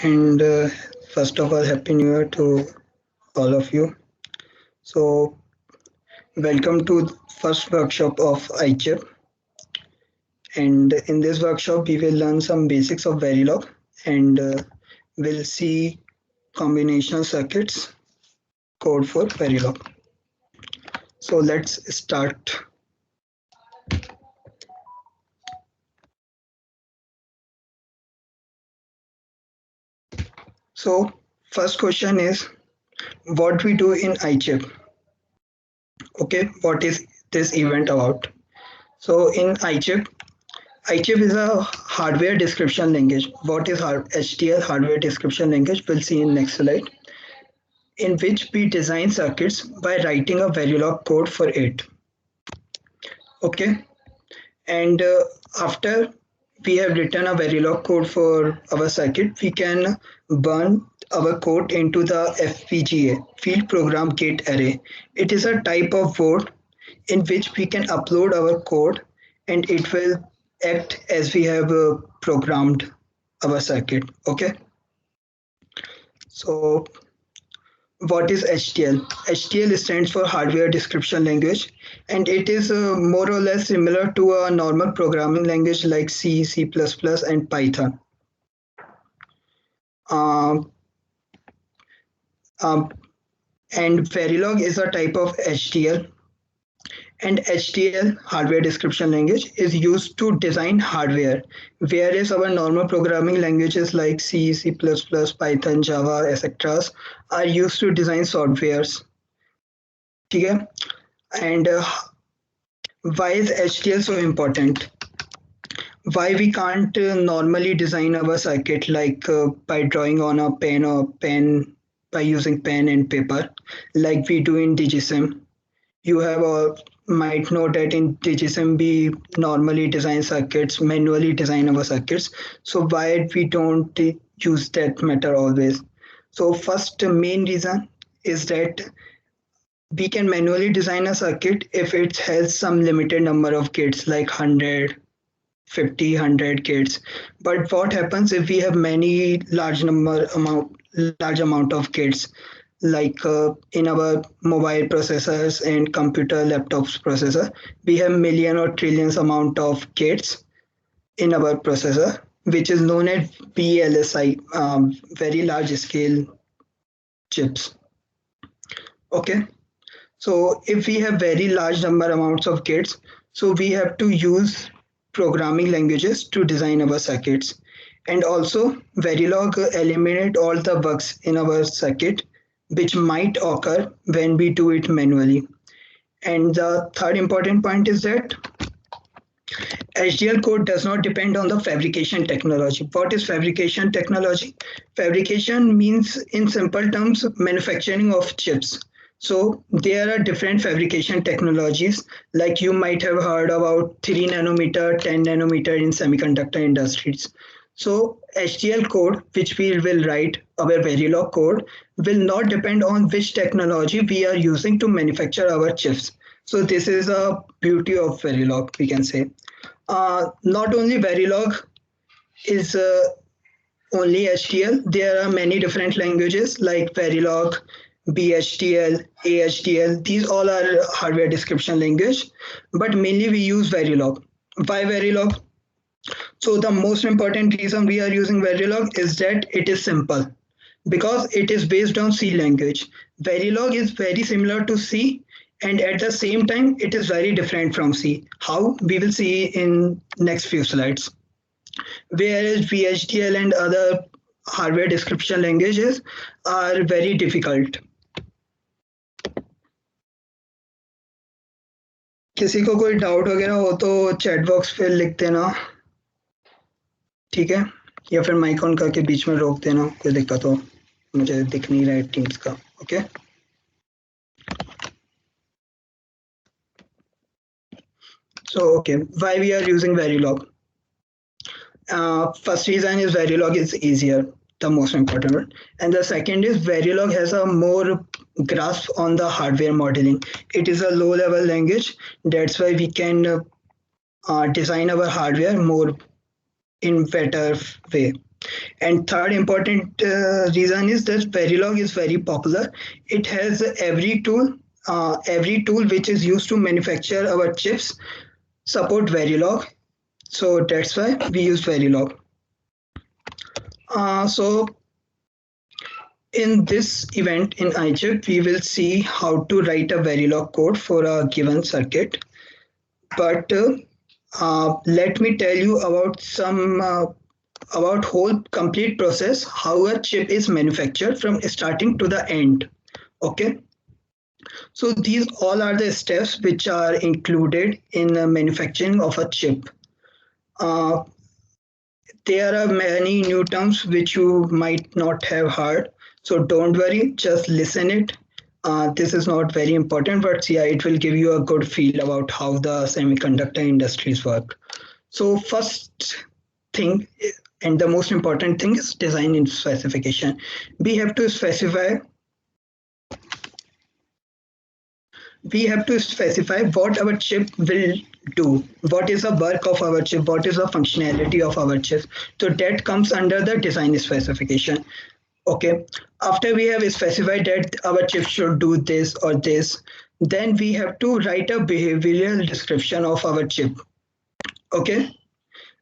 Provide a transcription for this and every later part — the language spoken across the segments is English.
And first of all, Happy New Year to all of you. So, welcome to first workshop of iChip. And in this workshop, we will learn some basics of Verilog and we'll see combinational circuits code for Verilog. So let's start. So first question is what we do in iChip. Okay, what is this event about? So in iChip is a hardware description language. What is HDL hardware description language? We'll see in next slide. In which we design circuits by writing a Verilog code for it. Okay, and after we have written a Verilog code for our circuit, we can burn our code into the FPGA, Field Program Gate Array. It is a type of board in which we can upload our code and it will act as we have programmed our circuit. Okay, so what is HDL? HDL stands for Hardware Description Language, and it is more or less similar to a normal programming language like C, C++, and Python. Um, um, and Verilog is a type of HDL, and HDL, Hardware Description Language, is used to design hardware, whereas our normal programming languages like C, C++, Python, Java, etc. are used to design softwares. Okay? And why is HDL so important? Why we can't normally design our circuit like by drawing on a pen or pen by using pen and paper like we do in DigiSim. You have might know that in DigiSim we normally design circuits, manually design our circuits. So why we don't use that method always? So first main reason is that we can manually design a circuit if it has some limited number of gates like 100, 50, 100 gates. But what happens if we have many large amount of gates, like in our mobile processors and computer laptops processor, we have million or trillions amount of gates in our processor, which is known as VLSI, very large scale chips. Okay, so if we have very large number amounts of gates, so we have to use programming languages to design our circuits. And also Verilog eliminate all the bugs in our circuit which might occur when we do it manually. And the third important point is that HDL code does not depend on the fabrication technology. What is fabrication technology? Fabrication means, in simple terms, manufacturing of chips. So there are different fabrication technologies, like you might have heard about 3 nanometer, 10 nanometer in semiconductor industries. So HDL code, which we will write, our Verilog code, will not depend on which technology we are using to manufacture our chips. So this is a beauty of Verilog, we can say. Not only Verilog is only HDL. There are many different languages like Verilog, BHDL, AHDL. These all are hardware description language, but mainly we use Verilog. Why Verilog? So the most important reason we are using Verilog is that it is simple because it is based on C language. Verilog is very similar to C, and at the same time it is very different from C. How? We will see in next few slides. Whereas VHDL and other hardware description languages are very difficult. किसी को कोई doubt वगैरह हो तो chat box पे लिख देना, ठीक है, या फिर माइक ऑन करके बीच में रोक देना, कोई दिक्कत हो, मुझे दिख नहीं रहा है टीम्स का. Okay, so okay, why we are using Verilog? First reason is Verilog is easier, the most important one, and the second is Verilog has a more grasp on the hardware modeling. It is a low level language, that's why we can design our hardware more in better way. And third important reason is that Verilog is very popular. It has every tool which is used to manufacture our chips support Verilog. So that's why we use Verilog. So in this event in iChip, we will see how to write a Verilog code for a given circuit. But let me tell you about some about whole complete process, how a chip is manufactured from starting to the end. Okay, so these all are the steps which are included in the manufacturing of a chip. Uh, there are many new terms which you might not have heard, so don't worry, just listen it. This is not very important, but yeah, it will give you a good feel about how the semiconductor industries work. So first thing and the most important thing is design and specification. We have to specify what our chip will do, what is the work of our chip, what is the functionality of our chip. So that comes under the design specification. Okay, after we have specified that our chip should do this or this, then we have to write a behavioral description of our chip. Okay,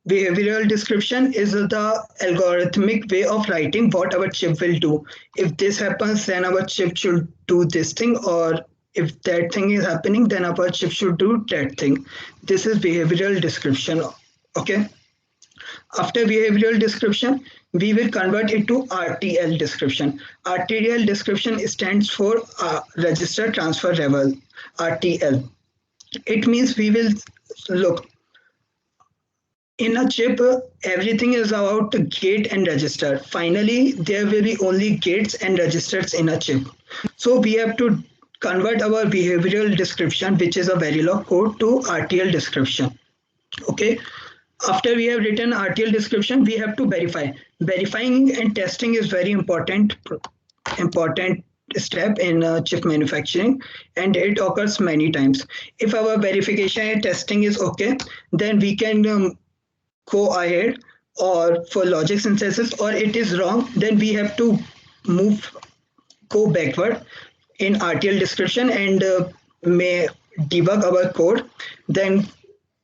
behavioral description is the algorithmic way of writing what our chip will do. If this happens, then our chip should do this thing, or if that thing is happening, then our chip should do that thing. This is behavioral description. Okay. After behavioral description, we will convert it to RTL description. RTL description stands for register transfer level, RTL. It means we will look in a chip, everything is about gate and register. Finally, there will be only gates and registers in a chip. So we have to convert our behavioral description, which is a Verilog code, to RTL description. Okay. After we have written RTL description, we have to verify. Verifying and testing is very important step in chip manufacturing, and it occurs many times. If our verification and testing is okay, then we can go ahead, or for logic synthesis, or it is wrong, then we have to go backward in RTL description and may debug our code. Then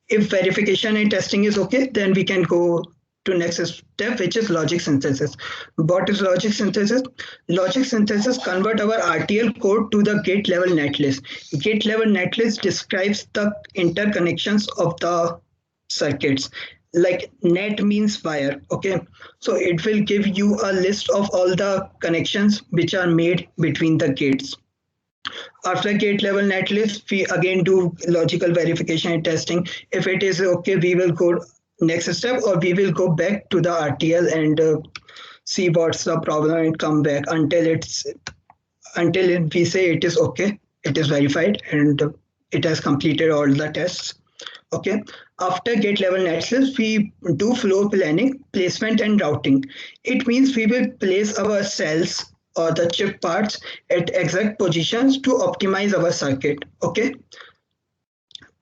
if verification and testing is okay, then we can go to next step, which is logic synthesis. What is logic synthesis? Logic synthesis convert our RTL code to the gate level netlist. Gate level netlist describes the interconnections of the circuits. Like net means wire. Okay, so it will give you a list of all the connections which are made between the gates. After gate level netlist, we again do logical verification and testing. If it is okay, we will go next step, or we will go back to the RTL and see what's the problem and come back until we say it is okay, it is verified, and it has completed all the tests. Okay. After gate level netlist, we do floor planning, placement, and routing. It means we will place our cells or the chip parts at exact positions to optimize our circuit. Okay.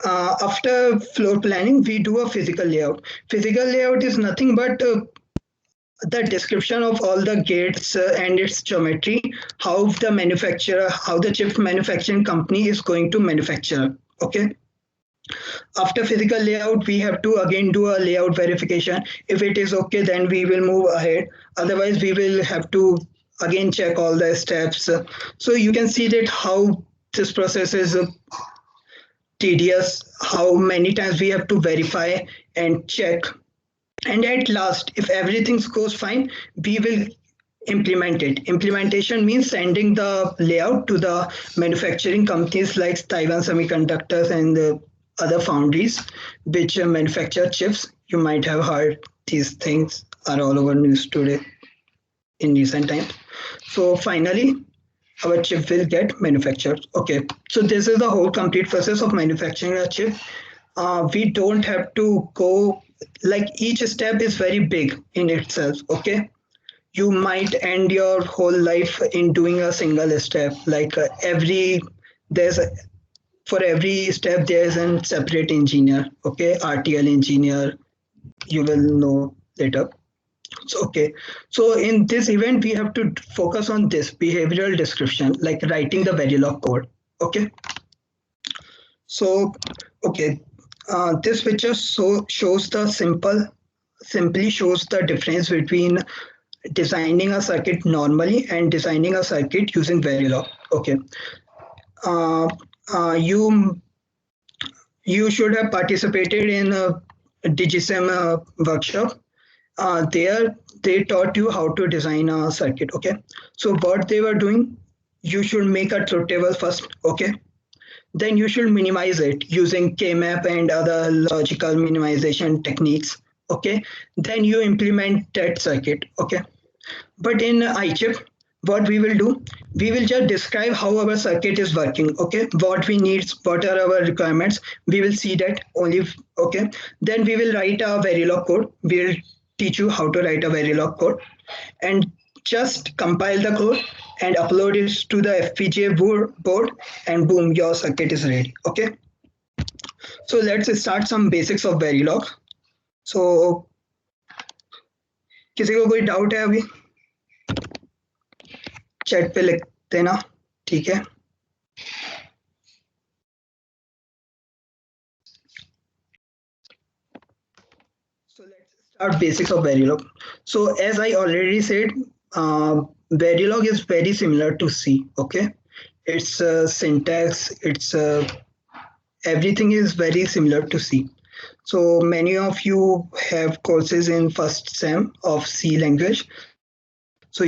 After floor planning, we do a physical layout. Physical layout is nothing but the description of all the gates and its geometry, how the chip manufacturing company is going to manufacture. Okay. After physical layout, we have to again do a layout verification. If it is okay, then we will move ahead. Otherwise, we will have to again check all the steps. So you can see that how this process is tedious, how many times we have to verify and check. And at last, if everything goes fine, we will implement it. Implementation means sending the layout to the manufacturing companies like Taiwan Semiconductors and other foundries which manufacture chips. You might have heard these things are all over news today in recent times. So finally, our chip will get manufactured. Okay, so this is the whole complete process of manufacturing a chip. We don't have to go, like, each step is very big in itself. Okay, you might end your whole life in doing a single step. Like there's for every step there's a separate engineer. Okay, RTL engineer, you will know later. So, okay. So in this event, we have to focus on this behavioral description, like writing the Verilog code. Okay. So, okay. This picture shows the simply shows the difference between designing a circuit normally and designing a circuit using Verilog. Okay. Uh, you should have participated in a Digisem workshop. There they taught you how to design a circuit. Okay, so what they were doing, you should make a truth table first. Okay, then you should minimize it using K-map and other logical minimization techniques. Okay, then you implement that circuit. Okay, but in iChip, what we will do, we will just describe how our circuit is working. Okay, what we need, what are our requirements. We will see that only. Okay, then we will write a Verilog code. We will teach you how to write a Verilog code, and just compile the code and upload it to the FPGA board, and boom, your circuit is ready. Okay, so let's start some basics of Verilog. So किसी को कोई doubt है अभी chat पे लिख देना ठीक है So let's start basics of Verilog. So as I already said, Verilog is very similar to C. Okay, its syntax, its everything is very similar to C. So many of you have courses in first sem of C language. So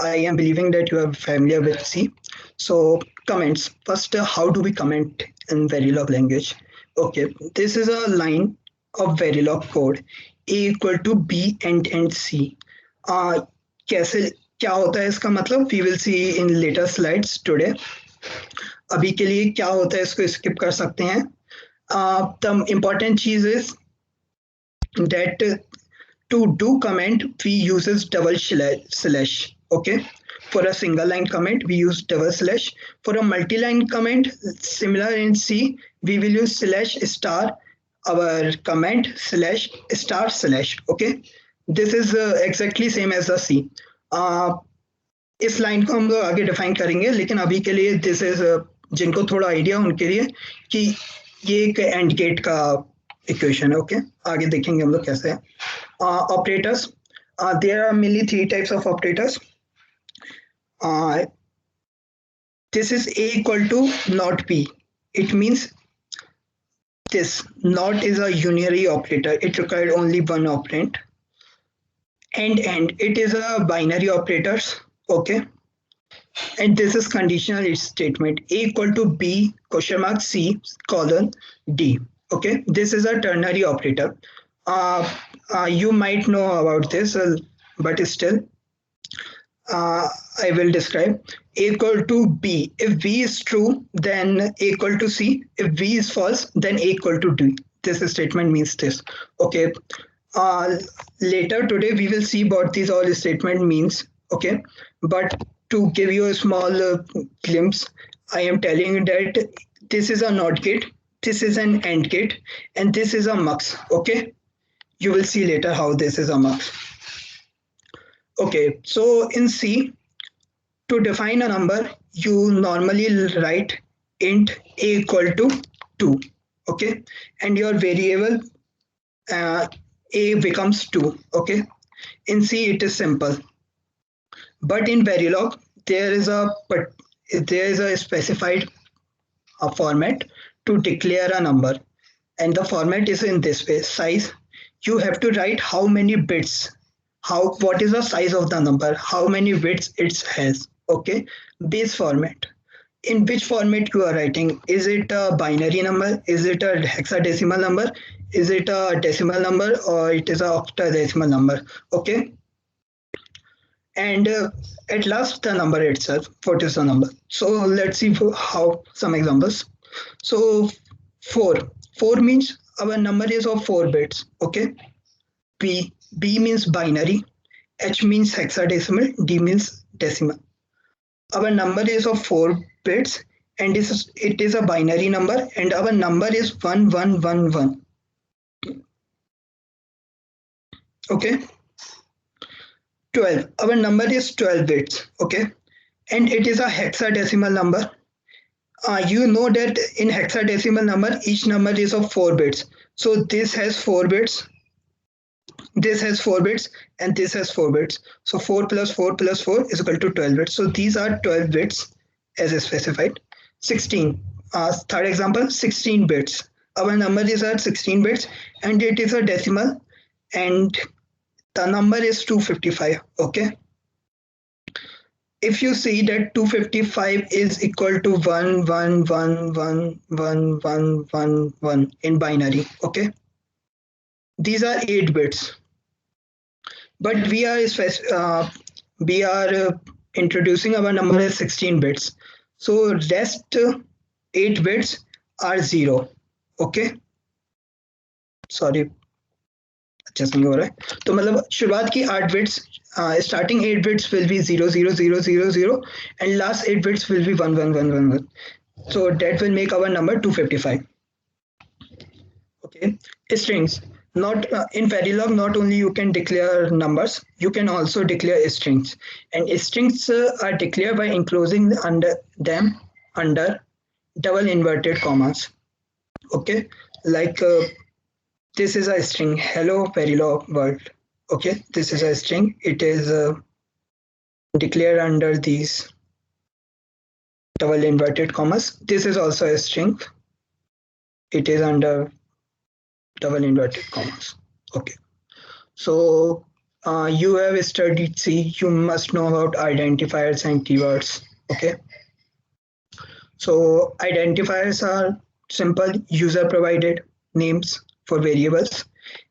I am believing that you are familiar with C. So comments. First, how do we comment in Verilog language? Okay, this is a line of Verilog code. A equal to B and C. Uh, कैसे क्या होता है इसका मतलब? We will see in later slides today. अभी के लिए क्या होता है इसको skip कर सकते हैं. The important cheese is that to do comment we uses double slash. Okay, for a single line comment we use double slash. For a multi-line comment similar in C we will use slash star our comment slash star slash. Okay, this is exactly same as the C. इस line को हम लोग आगे define करेंगे लेकिन अभी के लिए दिस इज जिनको थोड़ा आइडिया उनके लिए कि ये एक एंड गेट का इक्वेशन है. ओके, आगे देखेंगे हम लोग कैसे है. Operators, there are mainly three types of operators. This is A equal to not B. It means this not is a unary operator. It required only one operand. And it is a binary operators. Okay, and this is conditional statement. A equal to B question mark C colon D. Okay, this is a ternary operator. You might know about this, but still I will describe. A equal to B. If B is true, then A equal to C. If B is false, then A equal to D. This statement means this. Okay. Later today we will see what these all statement means. Okay, but to give you a small glimpse, I am telling you that this is a NOT gate, this is an AND gate, and this is a MUX. Okay, you will see later how this is a MUX. Okay, so in C, to define a number, you normally write int A equal to 2. Okay, and your variable A becomes 2. Okay, in C it is simple. But in Verilog, there is a specified format to declare a number, and the format is in this way: size. You have to write how many bits, what is the size of the number, how many bits it has. Okay, base format. In which format you are writing? Is it a binary number? Is it a hexadecimal number? Is it a decimal number, or it is a octadecimal number? Okay. And at last the number itself, what is the number? So let's see how some examples. So 4 means our number is of 4 bits. Okay, B means binary, H means hexadecimal, D means decimal. Our number is of 4 bits and it is a binary number, and our number is 1111. Okay, 12. Our number is 12 bits, okay? And it is a hexadecimal number. You know that in hexadecimal number, each number is of 4 bits. So this has 4 bits, this has 4 bits, and this has 4 bits. So 4 plus 4 plus 4 is equal to 12 bits. So these are 12 bits as specified. 16. Third example, 16 bits. Our number is at 16 bits and it is a decimal and the number is 255. Okay. If you see that 255 is equal to 1 in binary. Okay. These are 8 bits. But we are introducing our number as 16 bits. So rest 8 bits are 0. Okay. Sorry. adjust नहीं हो रहा है तो मतलब शुरुआत की 8 bits starting 8 bits will be 00000 and last 8 bits will be 11111 so that will make our number 255. Okay, strings. Not in Verilog, not only you can declare numbers, you can also declare strings. And strings are declared by enclosing under them under double inverted commas. Okay, like this is a string. Hello Verilog world. Okay, this is a string. It is declared under these double inverted commas. This is also a string. It is under double inverted commas. Okay. So you have studied C, you must know about identifiers and keywords. Okay. So identifiers are simple user provided names for variables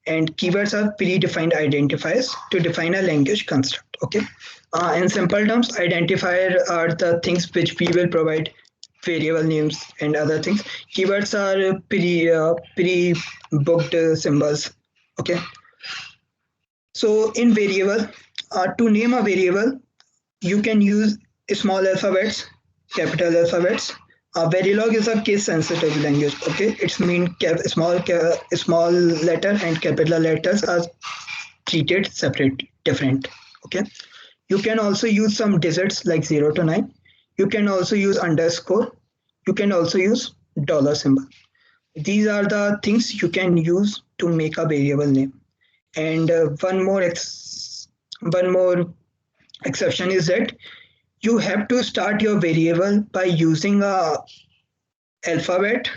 and keywords are predefined identifiers to define a language construct. Okay. In simple terms, identifier are the things which we will provide variable names and other things. Keywords are pre-booked symbols. Okay. So in variable, to name a variable, you can use small alphabets, capital alphabets. Verilog is a case-sensitive language. Okay, it's mean small letter and capital letters are treated separate, different. Okay, you can also use some digits like 0 to 9. You can also use underscore. You can also use dollar symbol. These are the things you can use to make a variable name. And one more exception is that you have to start your variable by using a alphabet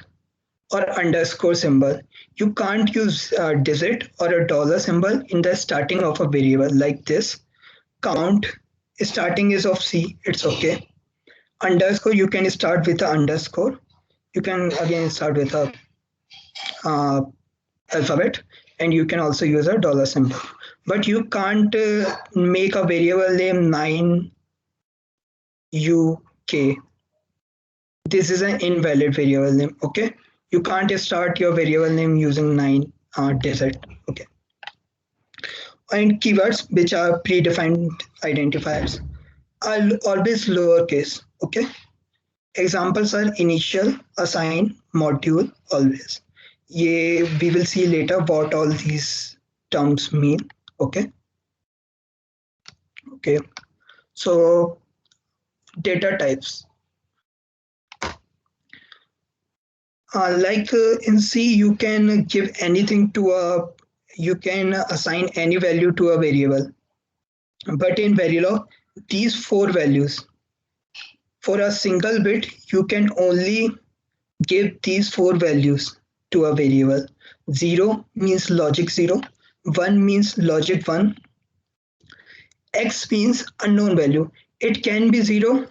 or underscore symbol. You can't use a digit or a dollar symbol in the starting of a variable like this. Count starting is of C, it's okay. Underscore, you can start with a underscore. You can again start with a alphabet and you can also use a dollar symbol. But you can't make a variable name 9 UK. This is an invalid variable name. Okay, you can't start your variable name using 9 digit. Okay, and keywords which are predefined identifiers are always lowercase. Okay, examples are initial, assign, module, always. We will see later what all these terms mean. Okay. Okay. So data types. In C, you can give anything to you can assign any value to a variable. But in Verilog, these 4 values, for a single bit, you can only give these 4 values to a variable. 0 means logic 0, 1 means logic 1, X means unknown value. It can be 0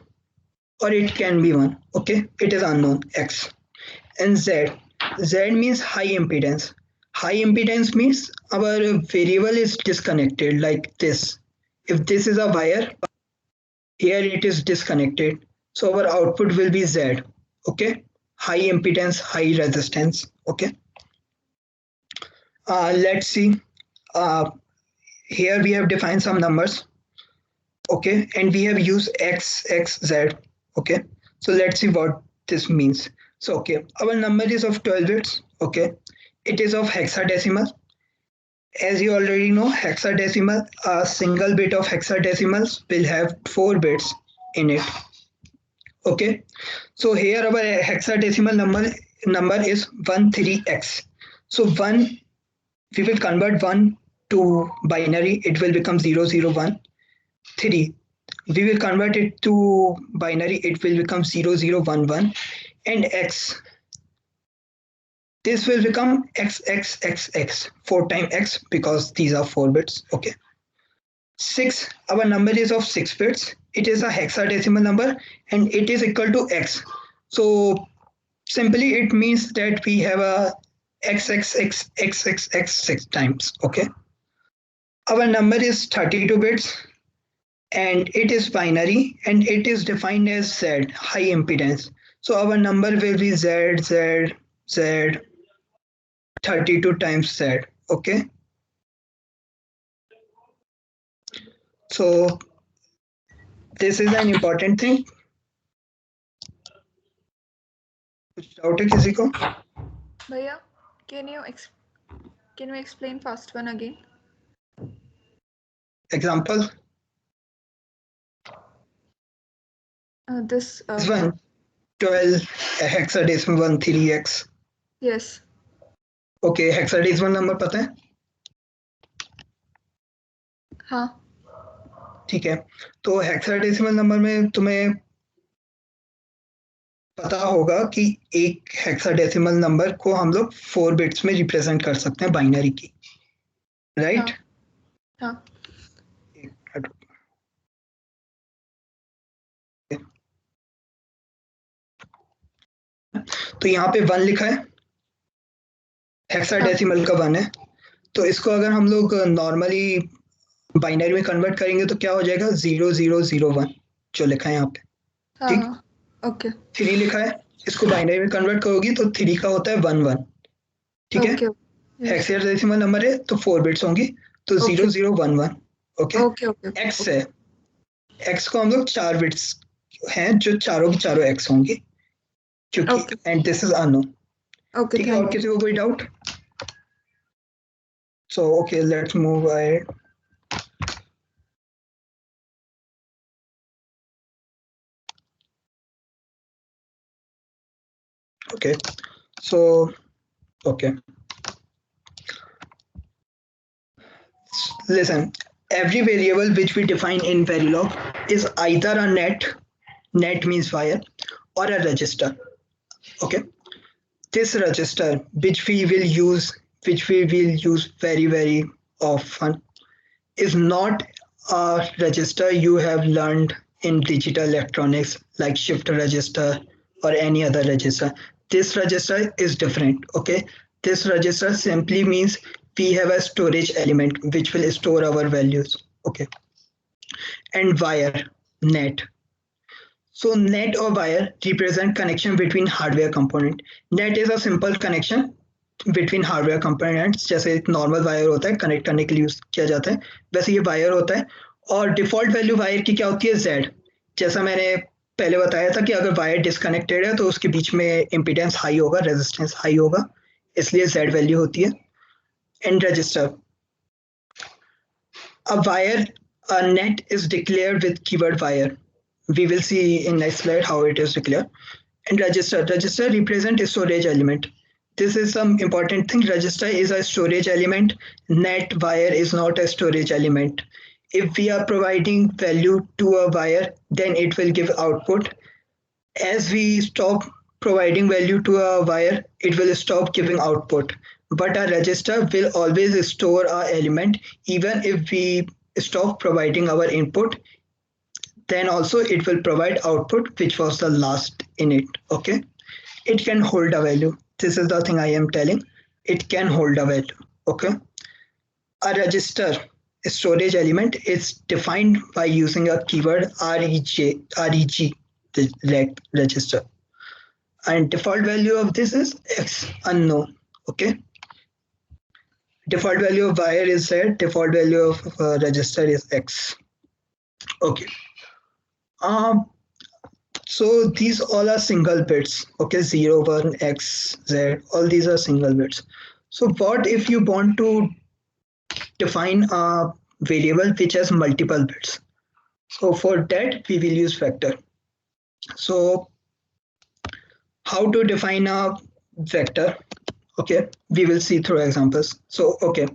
or it can be 1. Okay, it is unknown, X. And Z. Z means high impedance. High impedance means our variable is disconnected like this. If this is a wire, here it is disconnected. So our output will be Z. Okay, high impedance, high resistance. Okay. Let's see. Here we have defined some numbers. Okay, and we have used X, X, Z. Okay, so let's see what this means. So, okay, our number is of 12 bits. Okay, it is of hexadecimal. As you already know, hexadecimal, a single bit of hexadecimals will have 4 bits in it. Okay, so here our hexadecimal number is 13x. So 1, we will convert 1 to binary, it will become 001. 3, we will convert it to binary, it will become 0011. And x, this will become xxxx, 4 times x, because these are 4 bits. Okay, 6, our number is of 6 bits, it is a hexadecimal number, and it is equal to x. So simply it means that we have a xxxxxx 6 times. Okay, our number is 32 bits, and it is binary, and it is defined as z, high impedance. So our number will be z 32 times z. Okay, so this is an important thing. कुछ doubt है किसी को? Bhaiya, can you explain first one again? Example. This one 12 hexadecimal 13x. Yes. Okay, hexadecimal number पता है? हाँ. ठीक है, तो हेक्साडेसिमल नंबर में तुम्हें पता होगा कि एक हेक्साडेसिमल नंबर को हम लोग 4 बिट्स में रिप्रेजेंट कर सकते हैं बाइनरी की, राइट? हाँ. तो यहाँ पे 1 लिखा है, हेक्साडेसिमल का 1 है, तो इसको अगर हम लोग नॉर्मली बाइनरी में कन्वर्ट करेंगे तो क्या हो जाएगा? 0001 जो लिखा है यहाँ पे, ठीक? ओके. 3 लिखा है, इसको बाइनरी में कन्वर्ट करोगी तो 3 का होता है 11, ठीक है? हेक्साडेसिमल नंबर है तो 4 बिट्स होंगी, तो 0011. ओके, एक्स है, एक्स को हम लोग 4 बिट्स हैं जो चारों की चारों एक्स होंगी, क्योंकि एंड दिस इज अननोन. ठीक है, और किसी को कोई doubt? So okay, let's move ahead. Okay, so okay, listen, every variable which we define in Verilog is either a net means wire, or a register. Okay, this register which we will use very often is not a register you have learned in digital electronics like shift register or any other register. This register is different. Okay, this register simply means we have a storage element which will store our values. Okay, and wire, net. So net or wire represent connection between hardware component. Net is a simple connection between hardware components, जैसे एक normal wire होता है connect करने के लिए use किया जाता है, वैसे ये वायर होता है. और डिफॉल्ट वैल्यू वायर की क्या होती है? जेड. जैसा मैंने पहले बताया था कि अगर वायर डिस्कनेक्टेड है तो उसके बीच में इम्पीडेंस हाई होगा, रेजिस्टेंस हाई होगा, इसलिए जेड वैल्यू होती है. And register, a wire, a net is declared with keyword wire. We will see in next slide how it is declared. And register represent a storage element. This is some important thing. Register is a storage element. Net wire is not a storage element. If we are providing value to a wire, then it will give output. As we stop providing value to a wire, it will stop giving output. But a register will always store our element. Even if we stop providing our input, then also it will provide output, which was the last in it. Okay, it can hold a value. This is the thing I am telling. It can hold a value. Okay, a register, a storage element, is defined by using a keyword reg, register, and default value of this is x, unknown. Okay, default value of wire is z, default value of register is x. Okay, so these all are single bits. Okay, 0, 1, x, z, all these are single bits. So what if you want to define a variable which has multiple bits. So for that, we will use vector. So how to define a vector? Okay, we will see through examples. So okay,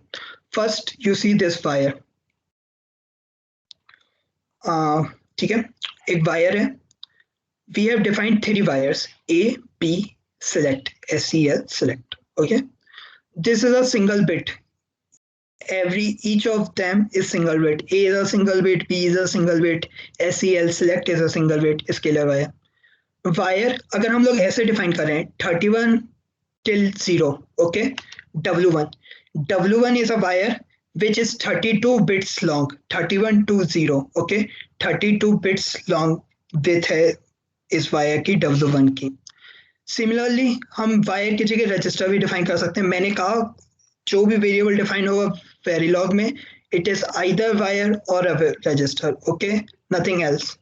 first you see this wire. ठीक है, एक wire है. We have defined three wires: A, B, select, SEL, select. Okay, this is a single bit. Each of them is single bit. A is a single bit, B is a single bit, SEL, select is a single bit. Scalar wire. Wire अगर हम लोग ऐसे define करें 31 till 0, okay, W1 is a wire which is 32 bits long, 31 to 0, okay, 32 bits long width है इस wire की W1 की. Similarly हम वायर की जगह रजिस्टर भी डिफाइन कर सकते हैं. मैंने कहा जो भी वेरिएबल डिफाइन होगा वेरिलॉग में, it is either wire or a register, okay, nothing else.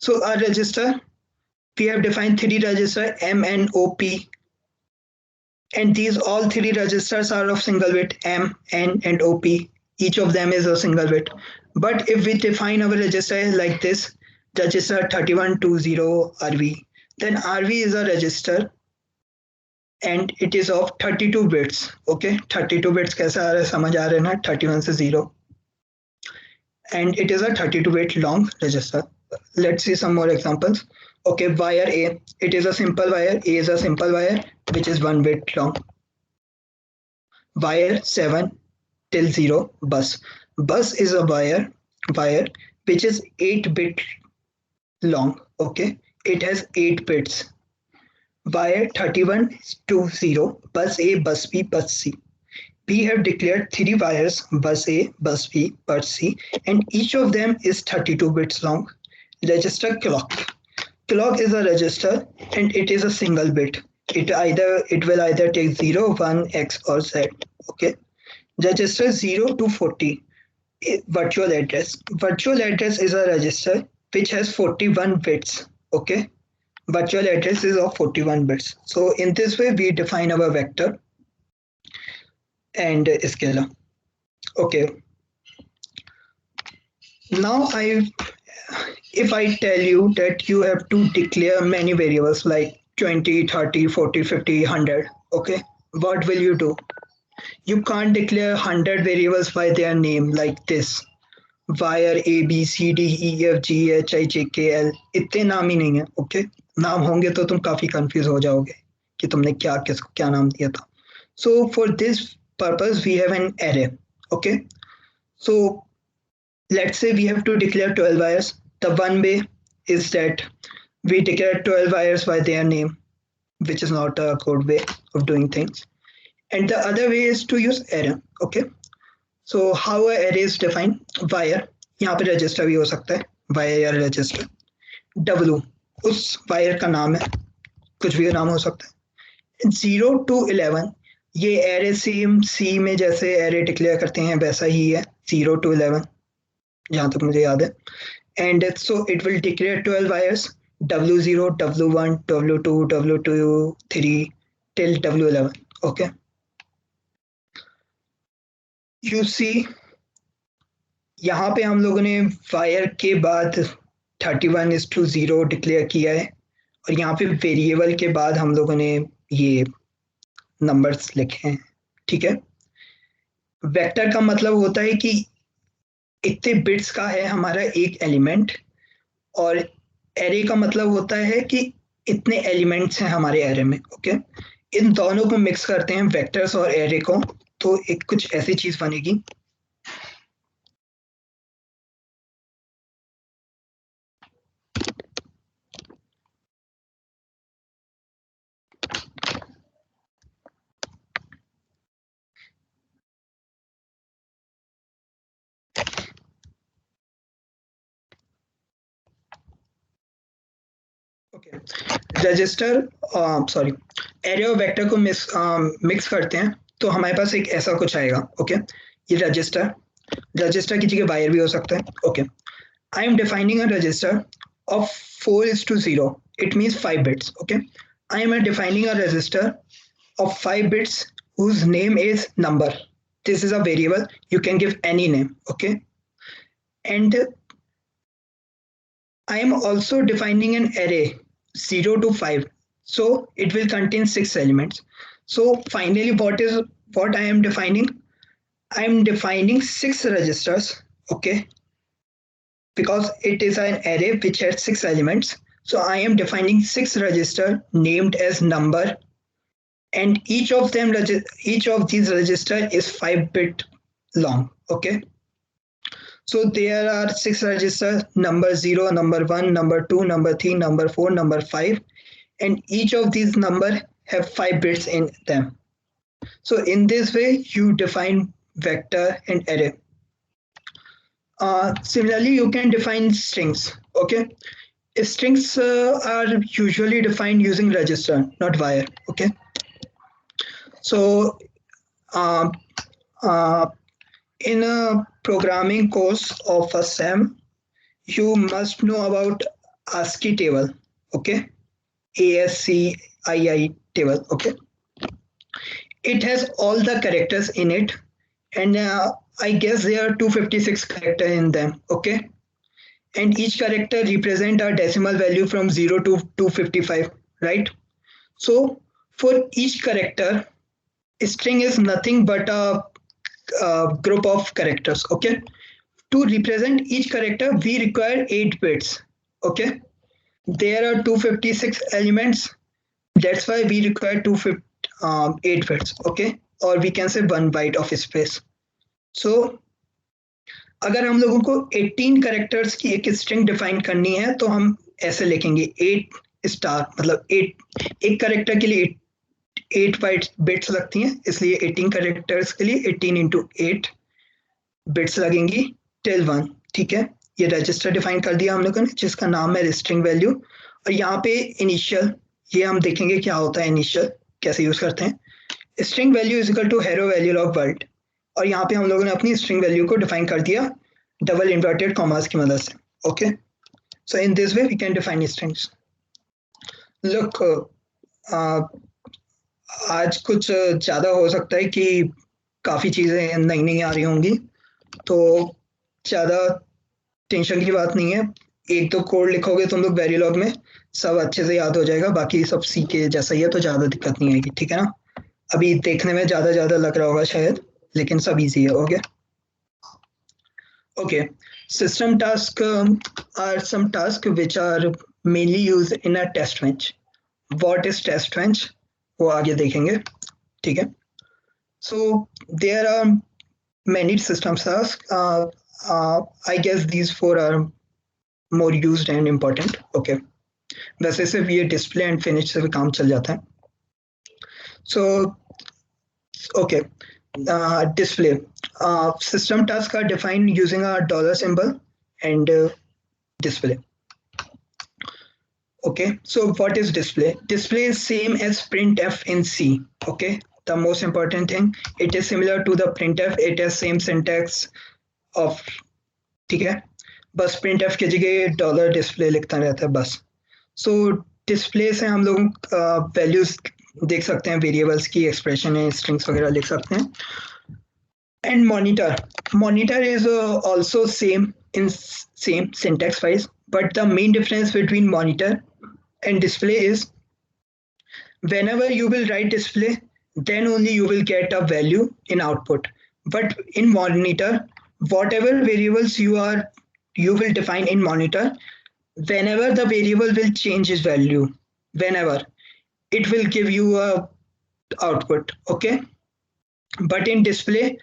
So a register, we have defined three registers M, N, O, P, and these all three registers are of single bit M, N, and O, P. Each of them is a single bit. But if we define our register like this, register 3120 RV, then RV is a register and it is of 32 bits. Okay, 32 bits कैसा आ रहा है, समझ आ रहा है ना, 31 से 0, and it is a 32 bit long register. Let's see some more examples. Okay, wire A, it is a simple wire. A is a simple wire which is 1 bit long. Wire 7 till 0, bus. Bus is a wire which is 8 bit long. Okay, it has 8 bits. Wire 31 to 0, bus A, bus B, bus C. We have declared three wires, bus A, bus B, bus C, and each of them is 32 bits long. Register clock. Clock is a register and it is a single bit. It will either take 0, 1, X or Z. Okay. Register 0 to 40. Virtual address. Virtual address is a register which has 41 bits. Okay. Virtual address is of 41 bits. So in this way we define our vector and scalar. Okay. Now if I tell you that you have to declare many variables like 20, 30, 40, 50, 100, okay, what will you do? You can't declare 100 variables by their name like this. Wire A, B, C, D, E, F, G, H, I, J, K, L. इतने नाम ही नहीं है. Okay, नाम होंगे तो तुम काफी confuse हो जाओगे कि तुमने किसको क्या नाम दिया था. So for this purpose we have an array. Okay, so let's say we have to declare 12 wires. The one way is that we declare 12 wires by their name, which is not a good way of doing things. And the other way is to use array. Okay. So how a array is defined? Wire, यहाँ पे register भी हो सकता है, wire या register. W, उस wire का नाम है, कुछ भी नाम हो सकता है. 0 to 11, ये array सेम C में जैसे array declare करते हैं वैसा ही है, 0 to 11, जहाँ तक मुझे याद है. And so it will declare 12 wires, W0, W1, W2, W3 till W11. Okay. You see, यहाँ पे हम लोगों ने वायर के बाद 31:0 डिक्लेयर किया है और यहाँ पे वेरिएबल के बाद हम लोगों ने ये नंबर्स लिखे हैं. ठीक है. वेक्टर का मतलब होता है कि इतने बिट्स का है हमारा एक एलिमेंट, और एरे का मतलब होता है कि इतने एलिमेंट्स हैं हमारे एरे में. ओके, इन दोनों को मिक्स करते हैं, वेक्टर्स और एरे को, तो एक कुछ ऐसी चीज बनेगी. रजिस्टर सॉरी एरे और वेक्टर को मिक्स करते हैं तो हमारे पास एक ऐसा कुछ आएगा. ओके, ये रजिस्टर की जगह वायर भी हो सकता है. Okay, I am defining a resistor of 4:0. It means 5 bits. Okay, I am defining a register of 5 bits whose name is number. this is a variable. You can give any name, okay? And I am also defining an array 0 to 5. So it will contain 6 elements. So finally, what I am defining? I am defining 6 registers, okay? Because it is an array which has 6 elements. So I am defining 6 register named as number, and each of these register is 5-bit long, okay? So there are 6 registers: number 0, number 1, number 2, number 3, number 4, number 5, and each of these number have 5 bits in them. So in this way you define vector and array. Similarly, you can define strings, okay? Strings are usually defined using register, not wire, okay? So uh, uh, in a programming course of a SEM, you must know about ASCII table, okay? ASCII table, okay? It has all the characters in it, and I guess there are 256 characters in them, okay? And each character represent a decimal value from 0 to 255, right? So for each character, a string is nothing but a group of characters, okay? To represent each character, we require 8 bits, okay? There are 256 elements. That's why we require 8 bits, okay? Or we can say 1 byte of space. So अगर हम लोगों को 18 characters की एक string define करनी है तो हम ऐसे लिखेंगे 8 स्टार, मतलब 8, एक कैरेक्टर के लिए 8 बिट्स लगती हैं, इसलिए 18 कैरेक्टर्स के लिए 18 इंटू 8 बिट्स लगेंगी टिल 1, ठीक है? ये रजिस्टर डिफाइन कर दिया हम लोगों ने जिसका नाम है स्ट्रिंग वैल्यू। और यहाँ पे इनिशियल, ये हम देखेंगे क्या होता है इनिशियल, कैसे यूज करते हैं। String value is equal to hello value log world, और यहाँ पे हम लोगों ने अपनी स्ट्रिंग वैल्यू को डिफाइन कर दिया डबल इन्वर्टेड कॉमास की मदद से, okay? So in this way we can define strings. Look, आज कुछ ज़्यादा हो सकता है कि काफ़ी चीज़ें नई नई आ रही होंगी, तो ज़्यादा टेंशन की बात नहीं है। एक दो कोड लिखोगे तुम लोग वेरीलॉग में, सब अच्छे से याद हो जाएगा, बाकी सब सीखे जैसा ही है तो ज़्यादा दिक्कत नहीं आएगी, ठीक है ना? अभी देखने में ज़्यादा लग रहा होगा शायद, लेकिन सब इजी है, okay? Okay, system tasks are some tasks which are mainly used in a test bench. What is test bench? वो आगे देखेंगे, ठीक है? So there are many system tasks. I guess these 4 are more used and important. Okay, वैसे सिर्फ ये display and finish से भी काम चल जाता है. So okay. Display. System tasks are defined using a dollar symbol and display. Okay, so what is display? Display is same as printf in C. Okay, the most important thing, it is similar to the printf. It has same syntax of, ठीक है? बस printf की जगह dollar display लिखता रहता है बस। So display से हम लोग values देख सकते हैं, वेरिएबल्स की एक्सप्रेशन है, स्ट्रिंग्स वगैरह लिख सकते हैं। And monitor is also same in same syntax wise, but the main difference between monitor and display is whenever you will write display, then only you will get a value in output. But in monitor, whatever variables you will define in monitor, whenever the variable will change its value, whenever it will give you a output, okay? But in display,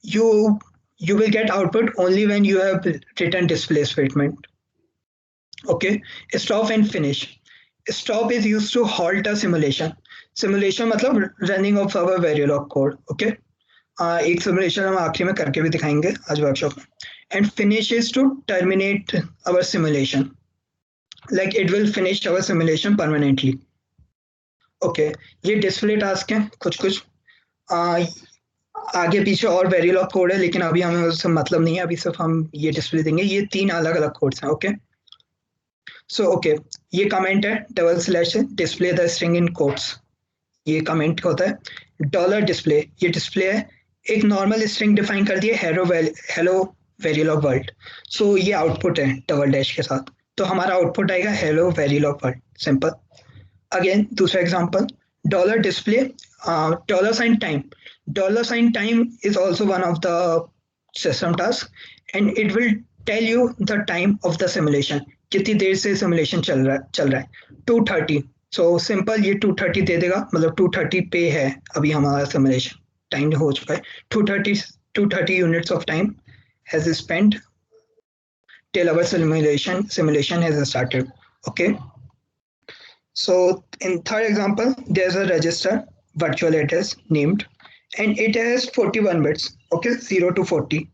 you will get output only when you have written display statement. Okay, stop and finish. Stop is used to halt a simulation. Simulation मतलब running of our Verilog code. Okay, एक simulation हम आखिरी में करके भी दिखाएंगे आज workshop में. And finish is to terminate our simulation. Like it will finish our simulation permanently. Okay, ये display task है कुछ आगे पीछे और Verilog कोड है, लेकिन अभी हमें उससे मतलब नहीं है, अभी सिर्फ हम ये डिस्प्ले देंगे। ये 3 अलग अलग कोड्स हैं। ओके, सो ओके, ये कमेंट है डबल स्लैश है, display the string in quotes, ये कमेंट होता है। डॉलर डिस्प्ले, ये डिस्प्ले है एक नॉर्मल स्ट्रिंग डिफाइन कर दिए हेलो वेरीलॉग वर्ल्ड। सो ये आउटपुट है डबल डैश के साथ, तो हमारा आउटपुट आएगा hello Verilog world, simple. Again दूसरा एग्जांपल, डॉलर डिस्प्ले $टाइम। $टाइम is also one of the system task and it will tell you the time of the simulation, कितनी देर से सिमुलेशन चल रहा है 2:30। सो सिंपल ये 2:30 दे देगा, मतलब 2:30 पे है अभी हमारा सिमुलेशन, टाइम हो चुका है 2:30 units of time has spent till our simulation has started. Okay. So in third example, there's a register virtual address named and it has 41 bits. Okay, 0 to 40.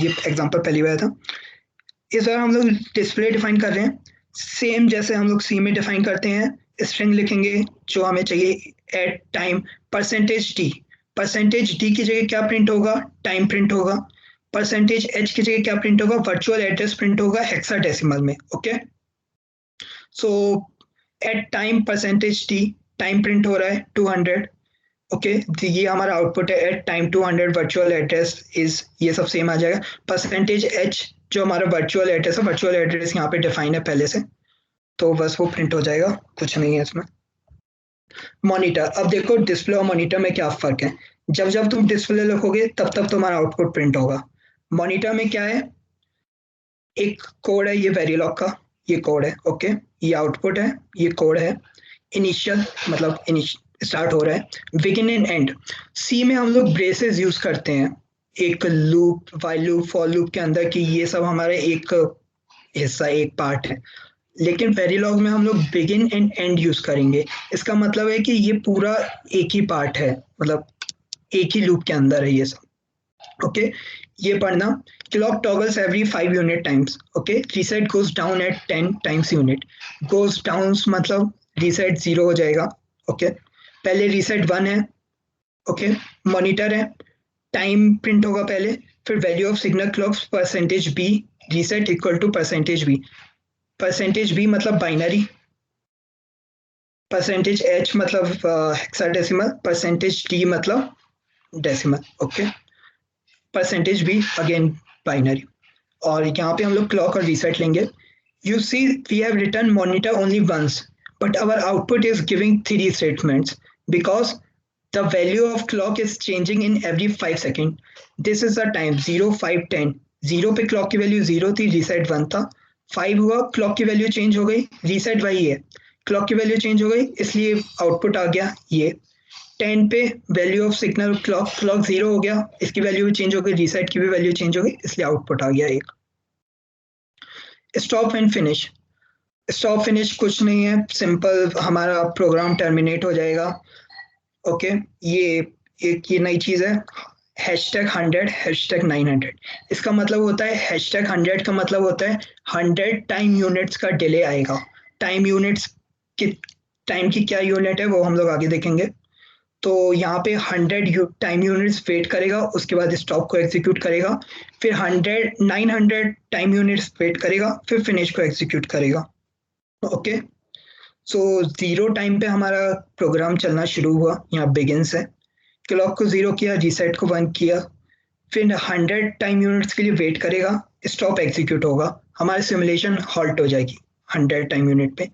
ये एग्जांपल पहली बार था। इस बार हम लोग डिस्प्ले डिफाइन कर रहे हैं, सेम जैसे हम लोग सी में डिफाइन करते हैं। स्ट्रिंग लिखेंगे जो हमें चाहिए एट टाइम %d। %d की जगह क्या प्रिंट होगा, टाइम प्रिंट होगा। %h की जगह क्या प्रिंट होगा, वर्चुअल एड्रेस प्रिंट होगा हेक्साडेसिमल में। Okay, so at time %d, time print हो रहा है 200। ओके, ये हमारा आउटपुट है at time 200, virtual address is, ये सब सेम आ जाएगा। %h जो हमारा वर्चुअल एड्रेस है, वर्चुअल एड्रेस यहाँ पे डिफाइन है पहले से, तो बस वो प्रिंट हो जाएगा, कुछ नहीं है इसमें। मॉनिटर, अब देखो डिस्प्ले और मॉनिटर में क्या फर्क है। जब जब तुम डिस्प्ले लिखोगे तब तब तुम्हारा आउटपुट प्रिंट होगा। मॉनिटर में क्या है, एक कोड है ये वेरीलॉग का, ये कोड है। ओके, ये आउटपुट है, ये कोड है। इनिशियल मतलब स्टार्ट हो रहा है, बिगिन एंड एंड। सी में हम लोग ब्रेसेस यूज करते हैं एक loop, while loop, for loop के अंदर की, ये सब हमारा एक हिस्सा, एक पार्ट है। लेकिन वेरीलॉग में हम लोग बिगिन एंड एंड यूज करेंगे। इसका मतलब है कि ये पूरा एक ही पार्ट है, मतलब एक ही लूप के अंदर है ये सब। ओके, ये पढ़ना, clock toggles every 5 unit times. Okay, reset goes down at 10 times unit. Goes down मतलब रीसेट 0 हो जाएगा। ओके, पहले रीसेट 1 है। ओके, मॉनिटर है, टाइम प्रिंट होगा पहले, फिर value of signal clocks %b, reset equal to %b। %b मतलब बाइनरी, %h मतलब हेक्साडेसिमल, %d मतलब decimal. Okay, %b again binary. और यहाँ पे हम लोग क्लॉक और रीसेट लेंगे। You see we have written monitor only once but our output is giving 3 statements because the value of clock is changing in every 5 seconds. This is the time 0, 5, 10। 0 पे clock की value 0 थी, reset 1 था। 5 हुआ, clock की value change हो गई, reset वही है, क्लॉक की वैल्यू चेंज हो गई, इसलिए आउटपुट आ गया ये। 10 पे value of signal clock, clock 0 हो गया, इसकी वैल्यू भी चेंज हो गई, रीसेट की भी वैल्यू चेंज हो गई, इसलिए आउटपुट आ गया एक। Stop and finish, stop finish कुछ नहीं है, सिंपल हमारा प्रोग्राम टर्मिनेट हो जाएगा। ओके, ये एक ये नई चीज है, #100 #900। इसका मतलब होता है, #100 का मतलब होता है 100 टाइम यूनिट्स का डिले आएगा। टाइम यूनिट्स की, टाइम की क्या यूनिट है वो हम लोग आगे देखेंगे। तो यहाँ पे 100 टाइम यूनिट्स वेट करेगा, उसके बाद स्टॉप को एग्जीक्यूट करेगा, फिर 900 टाइम यूनिट्स वेट करेगा, फिर फिनिश को एग्जीक्यूट करेगा। ओके, सो 0 टाइम पे हमारा प्रोग्राम चलना शुरू हुआ, यहाँ बिगिन से। क्लॉक को 0 किया, रीसेट को 1 किया, फिर 100 टाइम यूनिट्स के लिए वेट करेगा, स्टॉप एग्जीक्यूट होगा, हमारी सिमुलेशन हॉल्ट हो जाएगी 100 टाइम यूनिट पे।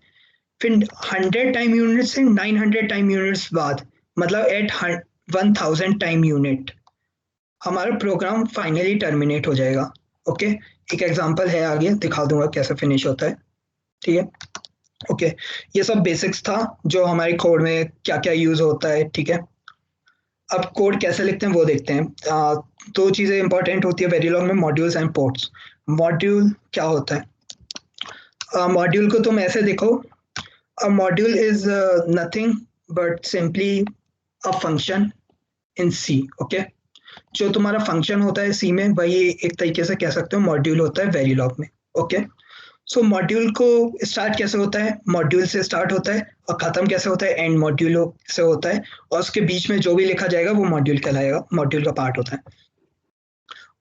फिर 100 टाइम यूनिट से 900 टाइम यूनिट्स बाद, मतलब एट 1000 टाइम यूनिट हमारा प्रोग्राम फाइनली टर्मिनेट हो जाएगा। ओके, एक एग्जांपल है, आगे दिखा दूंगा कैसे फिनिश होता है। ठीक है, ओके, ये सब बेसिक्स था जो हमारे कोड में क्या क्या यूज होता है। ठीक है, अब कोड कैसे लिखते हैं वो देखते हैं। दो चीजें इंपॉर्टेंट होती है वेरीलॉग में, मॉड्यूल्स एंड पोर्ट्स। मॉड्यूल क्या होता है, मॉड्यूल को तुम ऐसे देखो, a module is nothing but simply a function in C. Okay, जो तुम्हारा फंक्शन होता है सी में, वही एक तरीके से कह सकते हो मॉड्यूल होता है वेरीलॉग में। ओके, सो मॉड्यूल को स्टार्ट कैसे होता है, मॉड्यूल से स्टार्ट होता है, और खत्म कैसे होता है, एंड मॉड्यूल से होता है, और उसके बीच में जो भी लिखा जाएगा वो मॉड्यूल कहलाएगा, मॉड्यूल का पार्ट होता है।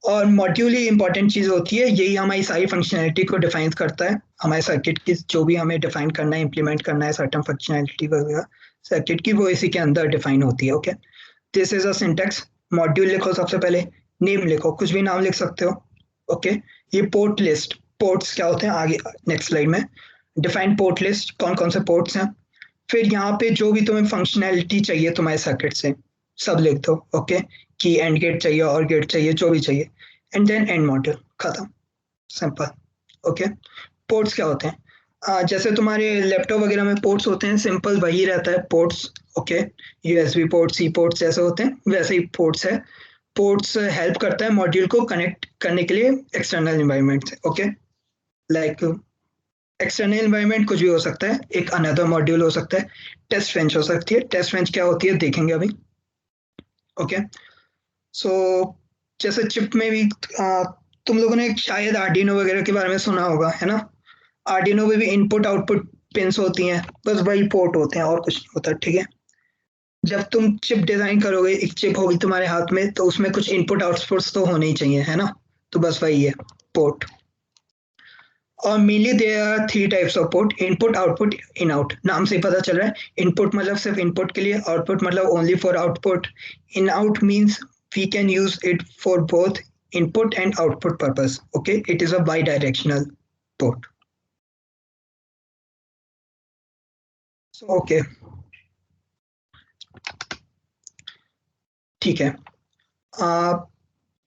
और मॉड्यूल ही इंपॉर्टेंट चीज होती है, यही हमारी सारी फंक्शनैलिटी को डिफाइन करता है। हमारे सर्किट की जो भी हमें डिफाइन करना है, इंप्लीमेंट करना है सर्टेन फंक्शनैलिटी वगैरह सर्किट की, वो इसी के अंदर डिफाइन होती है। Okay, this is a syntax, module लिखो, सबसे पहले नेम लिखो, कुछ भी नाम लिख सकते हो। ओके, ये पोर्ट लिस्ट, पोर्ट्स क्या होते हैं आगे नेक्स्ट स्लाइड में। डिफाइन पोर्ट लिस्ट, कौन कौन से पोर्ट्स हैं। फिर यहाँ पे जो भी तुम्हें फंक्शनैलिटी चाहिए तुम्हारे सर्किट से सब लिख दो। ओके, कि एंड गेट चाहिए और गेट चाहिए, जो भी चाहिए, एंड देन एंड मॉड्यूल, खत्म, सिंपल। ओके, पोर्ट्स क्या होते हैं? जैसे तुम्हारे लैपटॉप वगैरह में पोर्ट्स होते हैं, सिंपल वही रहता है पोर्ट्स। ओके, यूएसबी पोर्ट, सी पोर्ट्स जैसे होते हैं वैसे ही पोर्ट्स है। पोर्ट्स हेल्प करता है मॉड्यूल को कनेक्ट करने के लिए एक्सटर्नल एनवायरनमेंट से। ओके, लाइक एक्सटर्नल एनवायरनमेंट कुछ भी हो सकता है, एक अनदर मॉड्यूल हो सकता है, टेस्ट बेंच हो सकती है। टेस्ट बेंच क्या होती है देखेंगे अभी। ओके, सो जैसे चिप में भी तुम लोगों ने शायद आर्डिनो वगैरह के बारे में सुना होगा, है ना? आर्डिनो में भी इनपुट आउटपुट पिंस होती हैं, बस वही पोर्ट होते हैं और कुछ नहीं होता। ठीक है, जब तुम चिप डिजाइन करोगे, एक चिप होगी तुम्हारे हाथ में, तो उसमें कुछ इनपुट आउटपुट्स तो होने ही चाहिए, है ना? तो बस वही है पोर्ट। और mainly there are three types of port, input output in out. नाम से ही पता चल रहा है, इनपुट मतलब सिर्फ इनपुट के लिए, आउटपुट मतलब only for output. In out means we can use it for both input and output purpose. Okay, it is a bidirectional port. Okay, ठीक है।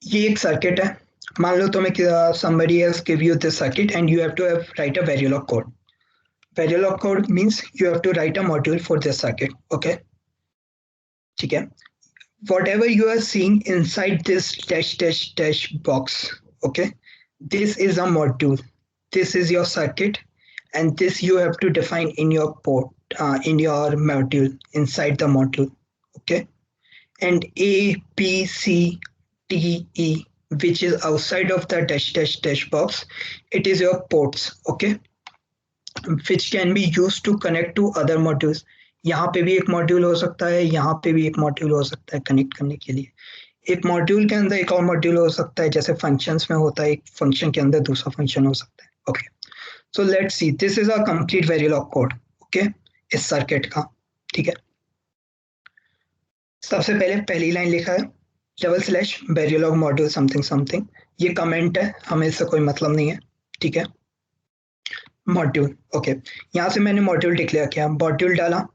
ये एक सर्किट है, मान लो तुम्हें somebody has give you this circuit and you have to write a Verilog code. Verilog code means you have to write a module for this circuit. Okay, ठीक है। Whatever you are seeing inside this dash dash dash box, okay, this is a module. This is your circuit, and this you have to define in your port, in your module, inside the module. Okay, and A, B, C, D, E, which is outside of the dash dash dash box, it is your ports. Okay, which can be used to connect to other modules. यहाँ पे भी एक module हो सकता है, यहाँ पे भी एक मॉड्यूल हो सकता है कनेक्ट करने के लिए। एक मॉड्यूल के अंदर एक और मॉड्यूल हो सकता है, जैसे फंक्शंस में होता है, एक फंक्शन के अंदर दूसरा फंक्शन हो सकता है। Okay, so let's see, this is a complete Verilog code. Okay, इस सर्किट का। ठीक है, सबसे पहले पहली लाइन लिखा है double slash Verilog module something something. ये कमेंट है, हमें इससे कोई मतलब नहीं है। ठीक है, मॉड्यूल। ओके, यहाँ से मैंने मॉड्यूल डिक्लेयर किया, मॉड्यूल डाला,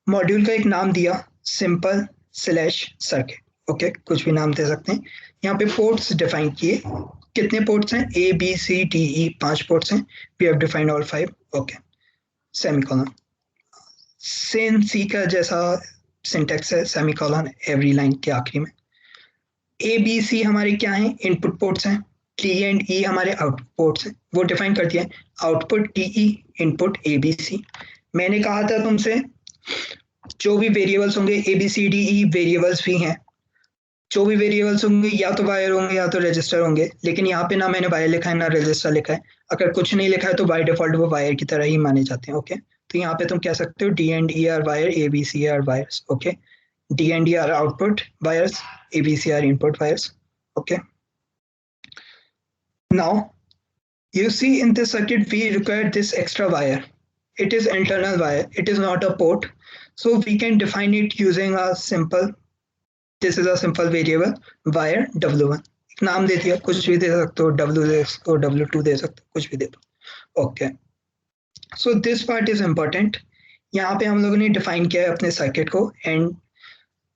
मॉड्यूल का एक नाम दिया सिंपल स्लैश सर्किट। ओके, कुछ भी नाम दे सकते हैं। यहाँ पे पोर्ट्स डिफाइन किए, कितने पोर्ट्स हैं? A B C D E, 5 ports हैं। We have defined all 5। Okay, semicolon, same C का जैसा सिंटेक्स है, सेमीकोलन एवरी लाइन के आखिरी में। ए बी सी हमारे क्या हैं? इनपुट पोर्ट्स हैं। टी एंड ई हमारे आउटपुट पोर्ट्स हैं, वो डिफाइन कर दिया है, output T E, input A B C. मैंने कहा था तुमसे जो भी वेरिएबल्स होंगे, A B C D E variables भी हैं, जो भी वेरिएबल्स होंगे या तो वायर होंगे या तो रजिस्टर होंगे, लेकिन यहाँ पे ना मैंने वायर लिखा है ना रजिस्टर लिखा है। अगर कुछ नहीं लिखा है तो बाय डिफॉल्ट वो वायर की तरह ही माने जाते हैं। ओके, तो यहाँ पे तुम कह सकते हो D and E are wire, A B C are wires. Okay, D and E are output wires, A B C are input wires. Okay, now you see in this circuit we require this extra wire. It is internal wire, it is not a port, so we can define it using a simple, this is a simple variable wire w1। एक नाम दे दिया, कुछ भी दे सकते हो, w दे सकते हो, w2 दे सकते हो, कुछ भी दे दो। Okay, so this part is important. यहाँ पे हम लोगों ने डिफाइन किया है अपने सर्किट को, एंड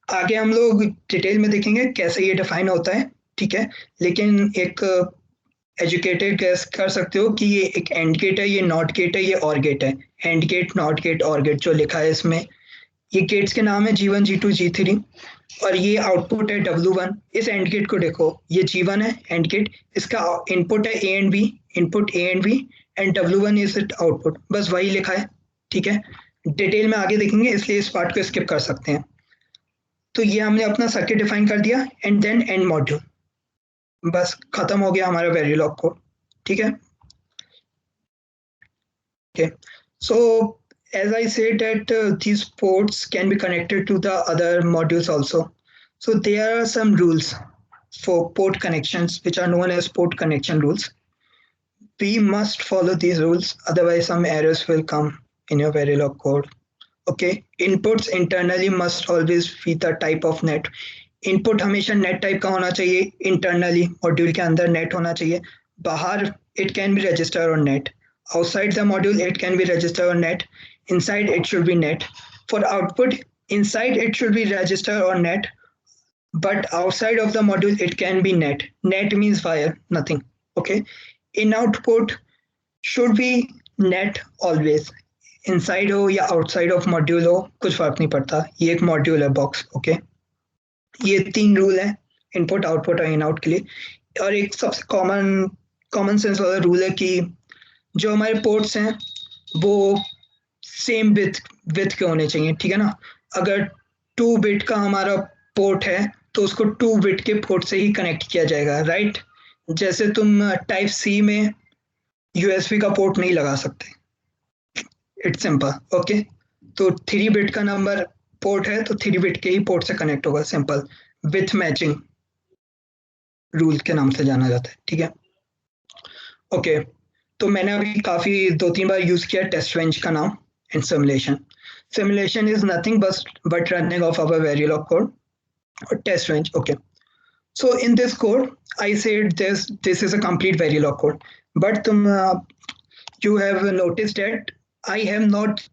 आगे हम लोग डिटेल में देखेंगे कैसे ये डिफाइन होता है। ठीक है, लेकिन एक एजुकेटेड गैस कर सकते हो कि ये एक एंड गेट है, ये नॉट गेट है, ये और गेट है। एंड गेट, नॉट गेट, और गेट जो लिखा है इसमें, ये गेट्स के नाम है G1, G2, G3, और ये आउटपुट है W1। इस एंड गेट को देखो, ये G1 है एंड गेट, इसका इनपुट है A and B, input A and B, and W1 is it output, बस वही लिखा है। ठीक है, डिटेल में आगे देखेंगे, इसलिए इस पार्ट को स्किप कर सकते हैं। तो ये हमने अपना सर्किट डिफाइन कर दिया, एंड देन एंड मॉड्यूल, बस खत्म हो गया हमारा वेरिलॉग कोड। ठीक है, okay, so as I said that these ports can be connected to the other modules also. So there are some rules for port connections which are known as port connection rules. We must follow these rules, otherwise some errors will come in your Verilog code. Okay, inputs internally must always be the type of net. Input हमेशा net type का होना चाहिए, internally module के अंदर net होना चाहिए, बाहर it can be register और net, outside the module it can be register or net, inside it should be net. For output, inside it should be register or net, but outside of the module it can be net. Net means fire, nothing. Okay, in output should be net always, inside हो या outside of module हो कुछ फर्क नहीं पड़ता, ये एक module है बॉक्स. ओके, ये 3 रूल है इनपुट आउटपुट और इन आउट के लिए. और एक सबसे कॉमन सेंस वाला रूल है कि जो हमारे पोर्ट्स हैं वो सेम विथ के होने चाहिए, ठीक है ना. अगर 2 बिट का हमारा पोर्ट है तो उसको 2 बिट के पोर्ट से ही कनेक्ट किया जाएगा, राइट. जैसे तुम टाइप सी में यूएसबी का पोर्ट नहीं लगा सकते, इट्स सिंपल. ओके, तो 3 बिट का नंबर पोर्ट है तो 3 बिट के ही पोर्ट से कनेक्ट होगा, सिंपल. विथ मैचिंग रूल के नाम से जाना जाता है, ठीक है. ओके, तो मैंने अभी काफी 2-3 बार यूज किया टेस्ट बेंच का नाम in simulation. Simulation is nothing but running of our Verilog code or test bench. Okay, so in this code I said this is a complete Verilog code, but you have noticed that I have not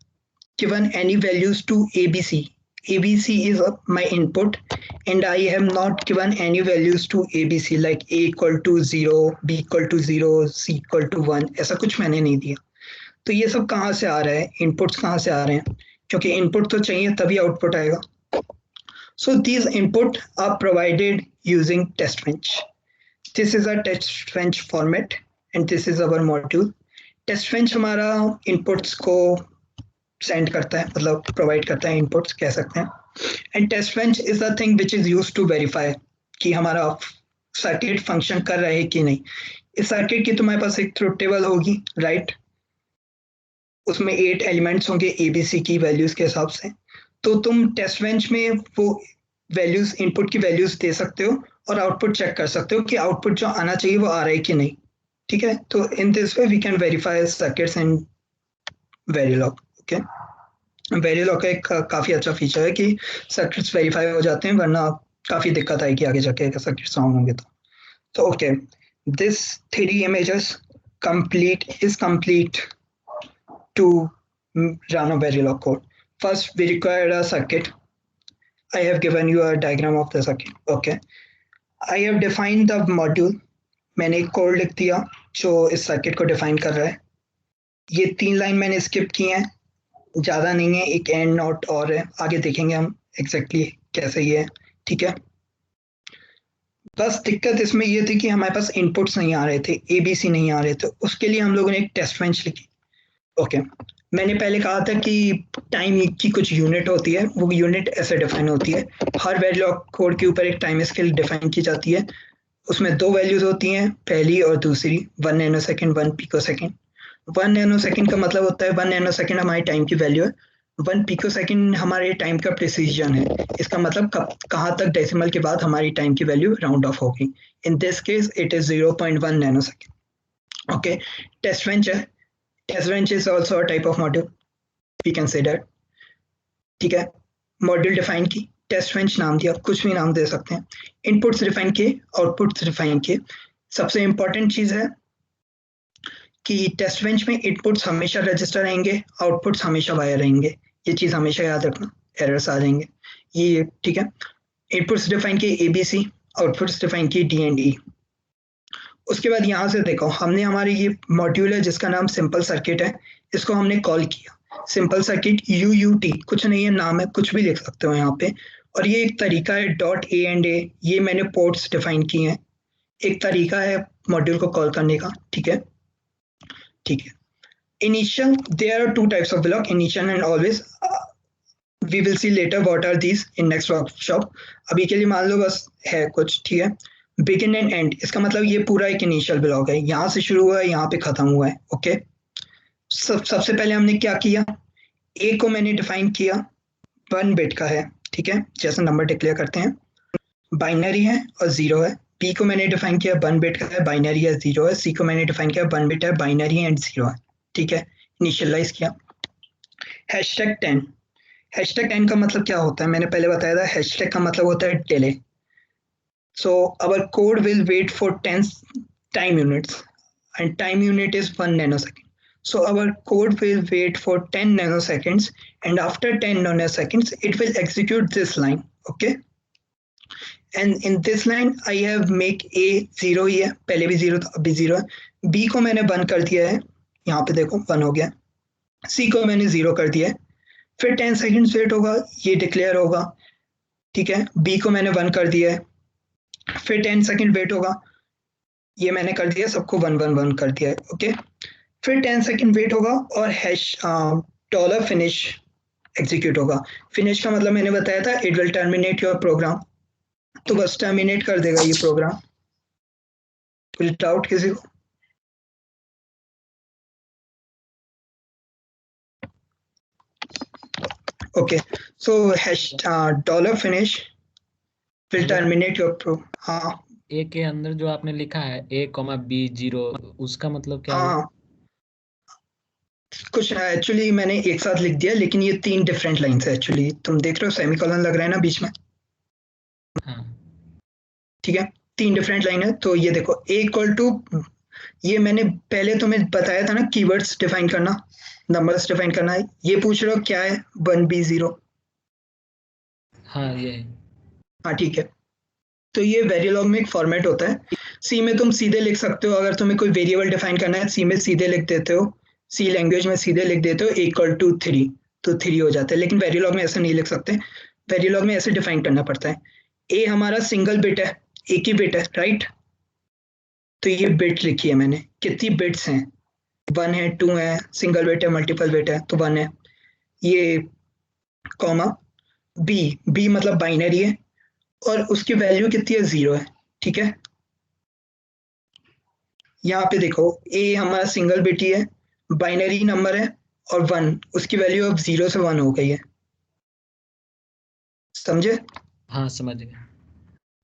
given any values to abc. Abc is my input and I have not given any values to abc like a equal to 0, b equal to 0, c equal to 1. ऐसा कुछ मैंने नहीं दिया. तो ये सब कहाँ से आ रहा है, इनपुट्स कहाँ से आ रहे हैं, क्योंकि इनपुट तो चाहिए तभी आउटपुट आएगा. So these input are provided using test bench. This is a test bench format and this is our module. Test bench हमारा inputs को send करता है, मतलब provide करता है, inputs कह सकते हैं. And test bench is the thing which is used to verify कि हमारा circuit function कर रहा है कि नहीं. इस circuit की तुम्हारे पास एक truth table होगी, right? उसमें 8 elements होंगे ABC की values के हिसाब से. तो तुम टेस्ट बेंच में वो वैल्यूज, इनपुट की वैल्यूज दे सकते हो और आउटपुट चेक कर सकते हो कि आउटपुट जो आना चाहिए वो आ रहा है कि नहीं, ठीक है. तो in this way we can verify circuits in Verilog. Okay, Verilog का एक काफी अच्छा फीचर है कि सर्किट्स वेरीफाई हो जाते हैं, वरना काफी दिक्कत आएगी आगे जाके सर्किट्स रॉन्ग होंगे तो. Okay, this 3 images complete to run a Verilog code. First, we require a circuit. I have given you a diagram of the circuit. Okay. I have defined the module. मैंने एक code लिख दिया जो इस circuit को define कर रहा है. ये 3 लाइन मैंने स्किप की हैं, ज़्यादा नहीं है, एक एंड नॉट और है, आगे देखेंगे हम एग्जैक्टली कैसे ये है, ठीक है. बस दिक्कत इसमें ये थी कि हमारे पास इनपुट्स नहीं आ रहे थे, ABC नहीं आ रहे थे. उसके लिए हम लोगों ने एक टेस्ट बेंच लिखी. ओके, मैंने पहले कहा था कि टाइम की कुछ यूनिट होती है, वो यूनिट ऐसे डिफाइन होती है. हर वेरिलॉग कोड के ऊपर एक टाइम स्केल डिफाइन की जाती है. उसमें 2 वैल्यूज होती हैं, पहली और दूसरी, 1 nano second, 1 pico second. 1 nano second का मतलब होता है 1 नैनो सेकेंड हमारी टाइम की वैल्यू है, 1 पिको सेकेंड हमारे टाइम का प्रिसीजन है. इसका मतलब कहाँ तक डेसिमल के बाद हमारी टाइम की वैल्यू राउंड ऑफ होगी. In this case it is 0.1 nano second. Okay, test bench है. Test bench is also a type of module. We can say that. ठीक है, मॉड्यूल डिफाइन की, टेस्ट बेंच नाम दिया, कुछ भी नाम दे सकते हैं. इनपुट्स डिफाइन किए, आउटपुट्स डिफाइन किए. सबसे इंपॉर्टेंट चीज है कि टेस्ट बेंच में इनपुट्स हमेशा रजिस्टर रहेंगे, आउटपुट्स हमेशा वायर रहेंगे. ये चीज हमेशा याद रखना, एरर्स आ जाएंगे ये, ठीक है. इनपुट्स डिफाइन किए ABC, आउटपुट्स डिफाइन किए D and E. उसके बाद यहाँ से देखो, हमने हमारी ये मॉड्यूल है जिसका नाम सिंपल सर्किट है, इसको हमने कॉल किया सिंपल सर्किट UUT, कुछ नहीं है, नाम है, कुछ भी लिख सकते हो यहाँ पे. और ये एक तरीका है .A and A, ये मैंने पोर्ट्स डिफाइन किए हैं, एक तरीका है मॉड्यूल को कॉल करने का, ठीक है. ठीक है, initial, there are 2 types of block, initial and always. We will see later what are these in next workshop. अभी के लिए मान लो बस है कुछ, ठीक है. बिगिन एंड एंड, इसका मतलब ये पूरा एक इनिशियल ब्लॉक है, यहाँ से शुरू हुआ है, यहाँ पे खत्म हुआ है. ओके, सबसे पहले हमने क्या किया, ए को मैंने डिफाइन किया 1 बिट का है, ठीक है, जैसे नंबर डिक्लेयर करते हैं, बाइनरी है और 0 है. बी को मैंने डिफाइन किया 1 बिट का है, बाइनरी है, 0 है. सी को मैंने डिफाइन किया 1 बिट है, बाइनरी एंड 0 है, ठीक है, इनिशियलाइज किया. #10, #10 का मतलब क्या होता है, मैंने पहले बताया था. हैशटैग का मतलब होता है delay. So our code will wait for 10 time units, and time unit is 1 nanosecond. So our code will wait for 10 nanoseconds, and after 10 nanoseconds it will execute this line. Okay, and in this line I have make a 0 ही है, पहले भी 0 था अभी 0 है, b को मैंने 1 कर दिया है, यहाँ पे देखो 1 हो गया, c को मैंने 0 कर दिया है, फिर 10 सेकंड्स वेट होगा, ये डिक्लेयर होगा, ठीक है, b को मैंने 1 कर दिया है, फिर 10 सेकंड वेट होगा, ये मैंने कर दिया, सबको 1 1 1 कर दिया है। ओके, फिर 10 सेकंड वेट होगा और हैश डॉलर फिनिश एग्जीक्यूट होगा। फिनिश का मतलब मैंने बताया था, it will terminate your program, तो बस टर्मिनेट कर देगा ये प्रोग्राम। कोई डाउट किसी को? Okay, so hash dollar finish will terminate your pro. हाँ, ए के अंदर जो आपने लिखा है A,B0, उसका मतलब क्या है? हाँ, कुछ एक्चुअली मैंने एक साथ लिख दिया, लेकिन ये 3 डिफरेंट लाइंस है एक्चुअली। तुम देख रहे हो सेमीकोलन लग रहा है ना बीच में? हाँ, ठीक है, 3 डिफरेंट लाइन है। तो ये देखो a इक्वल टू, ये मैंने पहले तुम्हें बताया था ना, कीवर्ड्स डिफाइन करना, नंबर्स डिफाइन करना है। ये पूछ रहे हो क्या है 1B0? हाँ ये है। हाँ ठीक है, तो ये वेरिलॉग में एक फॉर्मेट होता है। सी में तुम सीधे लिख सकते हो, अगर तुम्हें कोई वेरिएबल डिफाइन करना है सी में सीधे लिख देते हो, सी लैंग्वेज में सीधे लिख देते हो इक्वल टू 3, तो 3 हो जाता है। लेकिन वेरिलॉग में ऐसे नहीं लिख सकते, वेरिलॉग में ऐसे डिफाइन करना पड़ता है। ए हमारा सिंगल बिट है, एक ही बिट है, राइट? तो ये बिट लिखी है मैंने, कितनी बिट्स हैं, 1 है, 2 है, सिंगल बिट है, मल्टीपल बिट है, तो 1 है। ये कॉमा बी, बी मतलब बाइनरी है, और उसकी वैल्यू कितनी है, 0 है, ठीक है। यहाँ पे देखो ए हमारा सिंगल बिट ही है, बाइनरी नंबर है, और 1, उसकी वैल्यू अब 0 से 1 हो गई है, समझे? हाँ समझ गया।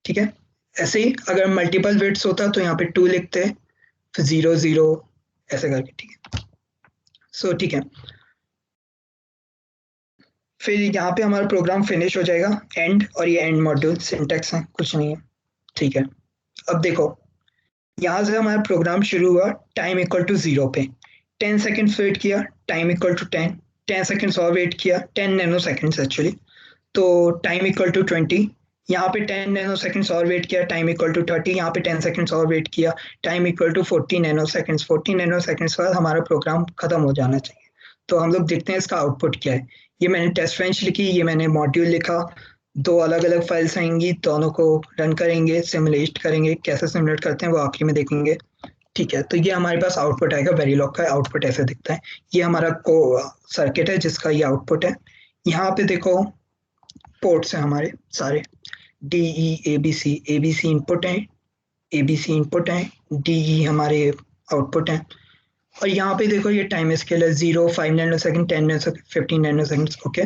ठीक है, ऐसे ही अगर मल्टीपल बिट्स होता तो यहाँ पे 2 लिखते, फिर 0 0 ऐसे करके, ठीक है। सो ठीक है, फिर यहाँ पे हमारा प्रोग्राम फिनिश हो जाएगा, एंड, और ये एंड मॉड्यूल सिंटैक्स है, कुछ नहीं है, ठीक है। अब देखो यहाँ से हमारा प्रोग्राम शुरू हुआ टाइम इक्वल टू 0 पे, 10 सेकेंड्स वेट किया, टाइम इक्वल टू 10, 10 सेकेंड्स और वेट किया, 10 नैनो सेकेंड्स एक्चुअली, तो टाइम इक्वल टू 20, यहाँ पे 10 नैनो सेकेंड्स और वेट किया, टाइम इक्वल टू 30, यहाँ पे 10 सेकेंड्स और वेट किया, time equal to 40 nano seconds, 40 nano seconds बाद हमारा प्रोग्राम खत्म हो जाना चाहिए। तो हम लोग देखते हैं इसका आउटपुट क्या है। ये मैंने टेस्ट बेंच लिखी, ये मैंने मॉड्यूल लिखा, 2 अलग अलग फाइल्स आएंगी, दोनों को रन करेंगे, सिमुलेट करेंगे, कैसे सिमुलेट करते हैं वो आखिरी में देखेंगे, ठीक है। तो ये हमारे पास आउटपुट आएगा, वेरिलॉग का आउटपुट ऐसे दिखता है। ये हमारा को सर्किट है जिसका ये आउटपुट है। यहाँ पे देखो पोर्ट्स हैं हमारे सारे, D E A B C input है, ए बी सी इनपुट है, डी ई हमारे आउटपुट है। और यहाँ पे देखो ये टाइम स्केल है, 0, 5 nano second, 10 nano second, 15 nano seconds, okay,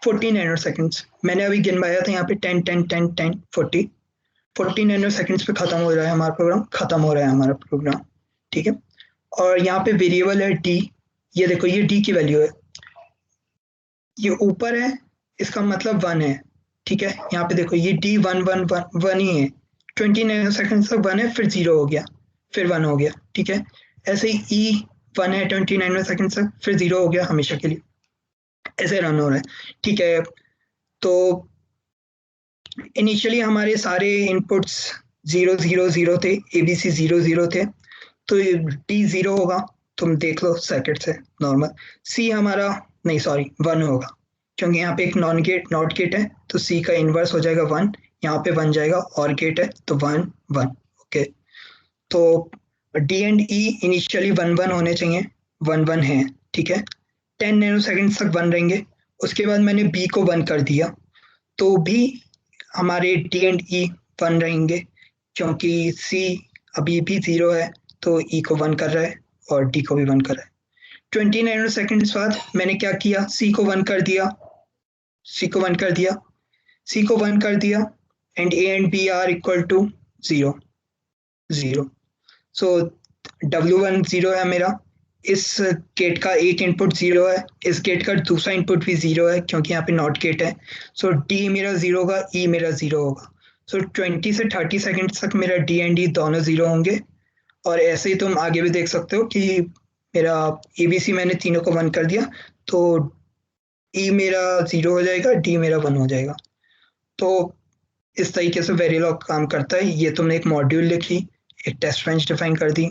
40 nano seconds. मैंने अभी गिनवाया था यहाँ पे 10 10 10 10 40, 40 नैनो सेकंड्स पे खत्म हो रहा है हमारा प्रोग्राम, खत्म हो रहा है हमारा प्रोग्राम, ठीक है। और यहाँ पे वेरिएबल है डी, ये देखो ये डी की वैल्यू है, ये ऊपर है, इसका मतलब 1 है, ठीक है। यहाँ पे देखो ये डी 1 1 1 1 ही है, 20 नैनो सेकंड तक 1 है, फिर 0 हो गया, फिर 1 हो गया, ठीक है। ऐसे ही ई 1 है 20 नैनो सेकंड तक, फिर 0 हो गया हमेशा के लिए, ऐसे रन हो रहा है, ठीक है। तो इनिशियली हमारे सारे इनपुट्स 0 0 0 थे, एबीसी 0 0 थे, तो डी 0 होगा, तुम देख लो सर्किट से नॉर्मल। सी हमारा नहीं, सॉरी 1 होगा, क्योंकि यहाँ पे एक नॉन गेट नॉट गेट है, तो सी का इनवर्स हो जाएगा 1, यहाँ पे 1 जाएगा, और गेट है तो 1 1, ओके। तो डी एंड ई इनिशियली 1 1 होने चाहिए, 1 1 है, ठीक है। 10 नैनो सेकंड तक 1 रहेंगे, उसके बाद मैंने बी को 1 कर दिया, तो भी हमारे डी एंड ई 1 रहेंगे, क्योंकि सी अभी भी 0 है, तो ई को 1 कर रहा है और डी को भी 1 कर रहा है। 20 नैनो सेकंड्स बाद मैंने क्या किया, सी को 1 कर दिया, सी को 1 कर दिया, सी को 1 कर दिया, and A and B are equal to 0 0। So W1 0 है मेरा, इस गेट का एक इनपुट 0 है, इस गेट का दूसरा इनपुट भी 0 है, क्योंकि यहाँ पे नॉट गेट है। सो डी मेरा 0 होगा, ई मेरा 0 होगा। सो 20 से 30 सेकंड तक मेरा डी एंड डी दोनों 0 होंगे और ऐसे ही तुम आगे भी देख सकते हो कि मेरा एबीसी मैंने तीनों को 1 कर दिया तो ई मेरा 0 हो जाएगा, डी मेरा 1 हो जाएगा। तो इस तरीके से वेरिलॉग काम करता है। ये तुमने एक मॉड्यूल लिख ली, एक टेस्ट बेंच डिफाइन कर दी,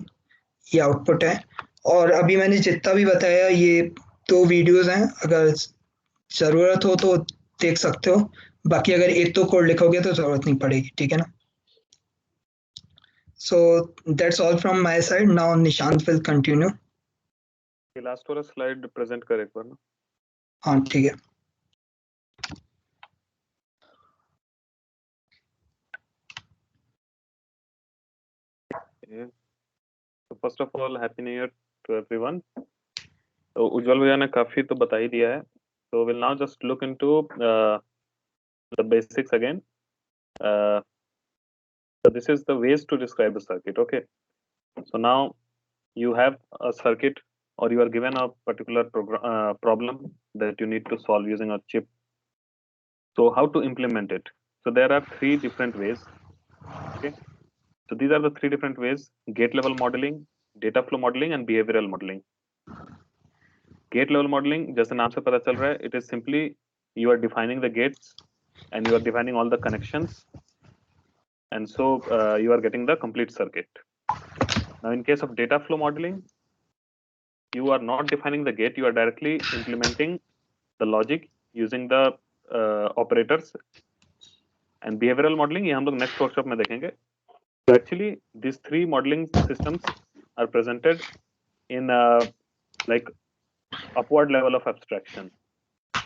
ये आउटपुट है। और अभी मैंने जितना भी बताया ये 2 वीडियोस हैं, अगर ज़रूरत हो तो देख सकते हो। बाकी अगर एक तो कोड लिखोगे तो ज़रूरत नहीं पड़ेगी, ठीक है ना? So that's all from my side. Now Nishant will continue. Last वाला स्लाइड प्रेजेंट कर एक बार ना। हाँ ठीक है। So first of all, happy new year to everyone. तो उज्जवल भैया ने काफी तो बता ही दिया है. So we'll now just look into the basics again. So this is the ways to describe the circuit. Okay. So now you have a circuit, or you are given a particular problem that you need to solve using a chip. So how to implement it? So there are 3 different ways. Okay. So these are the 3 different ways: gate level modeling, data flow modeling, and behavioral modeling. Gate level modeling, जैसे नाम से पता चल रहा है, it is simply you are defining the gates and you are defining all the connections, and so you are getting the complete circuit. Now in case of data flow modeling, you are not defining the gate, you are directly implementing the logic using the operators. And behavioral modeling, ये हम लोग next workshop में देखेंगे. So actually these 3 modeling systems are presented in like upward level of abstraction.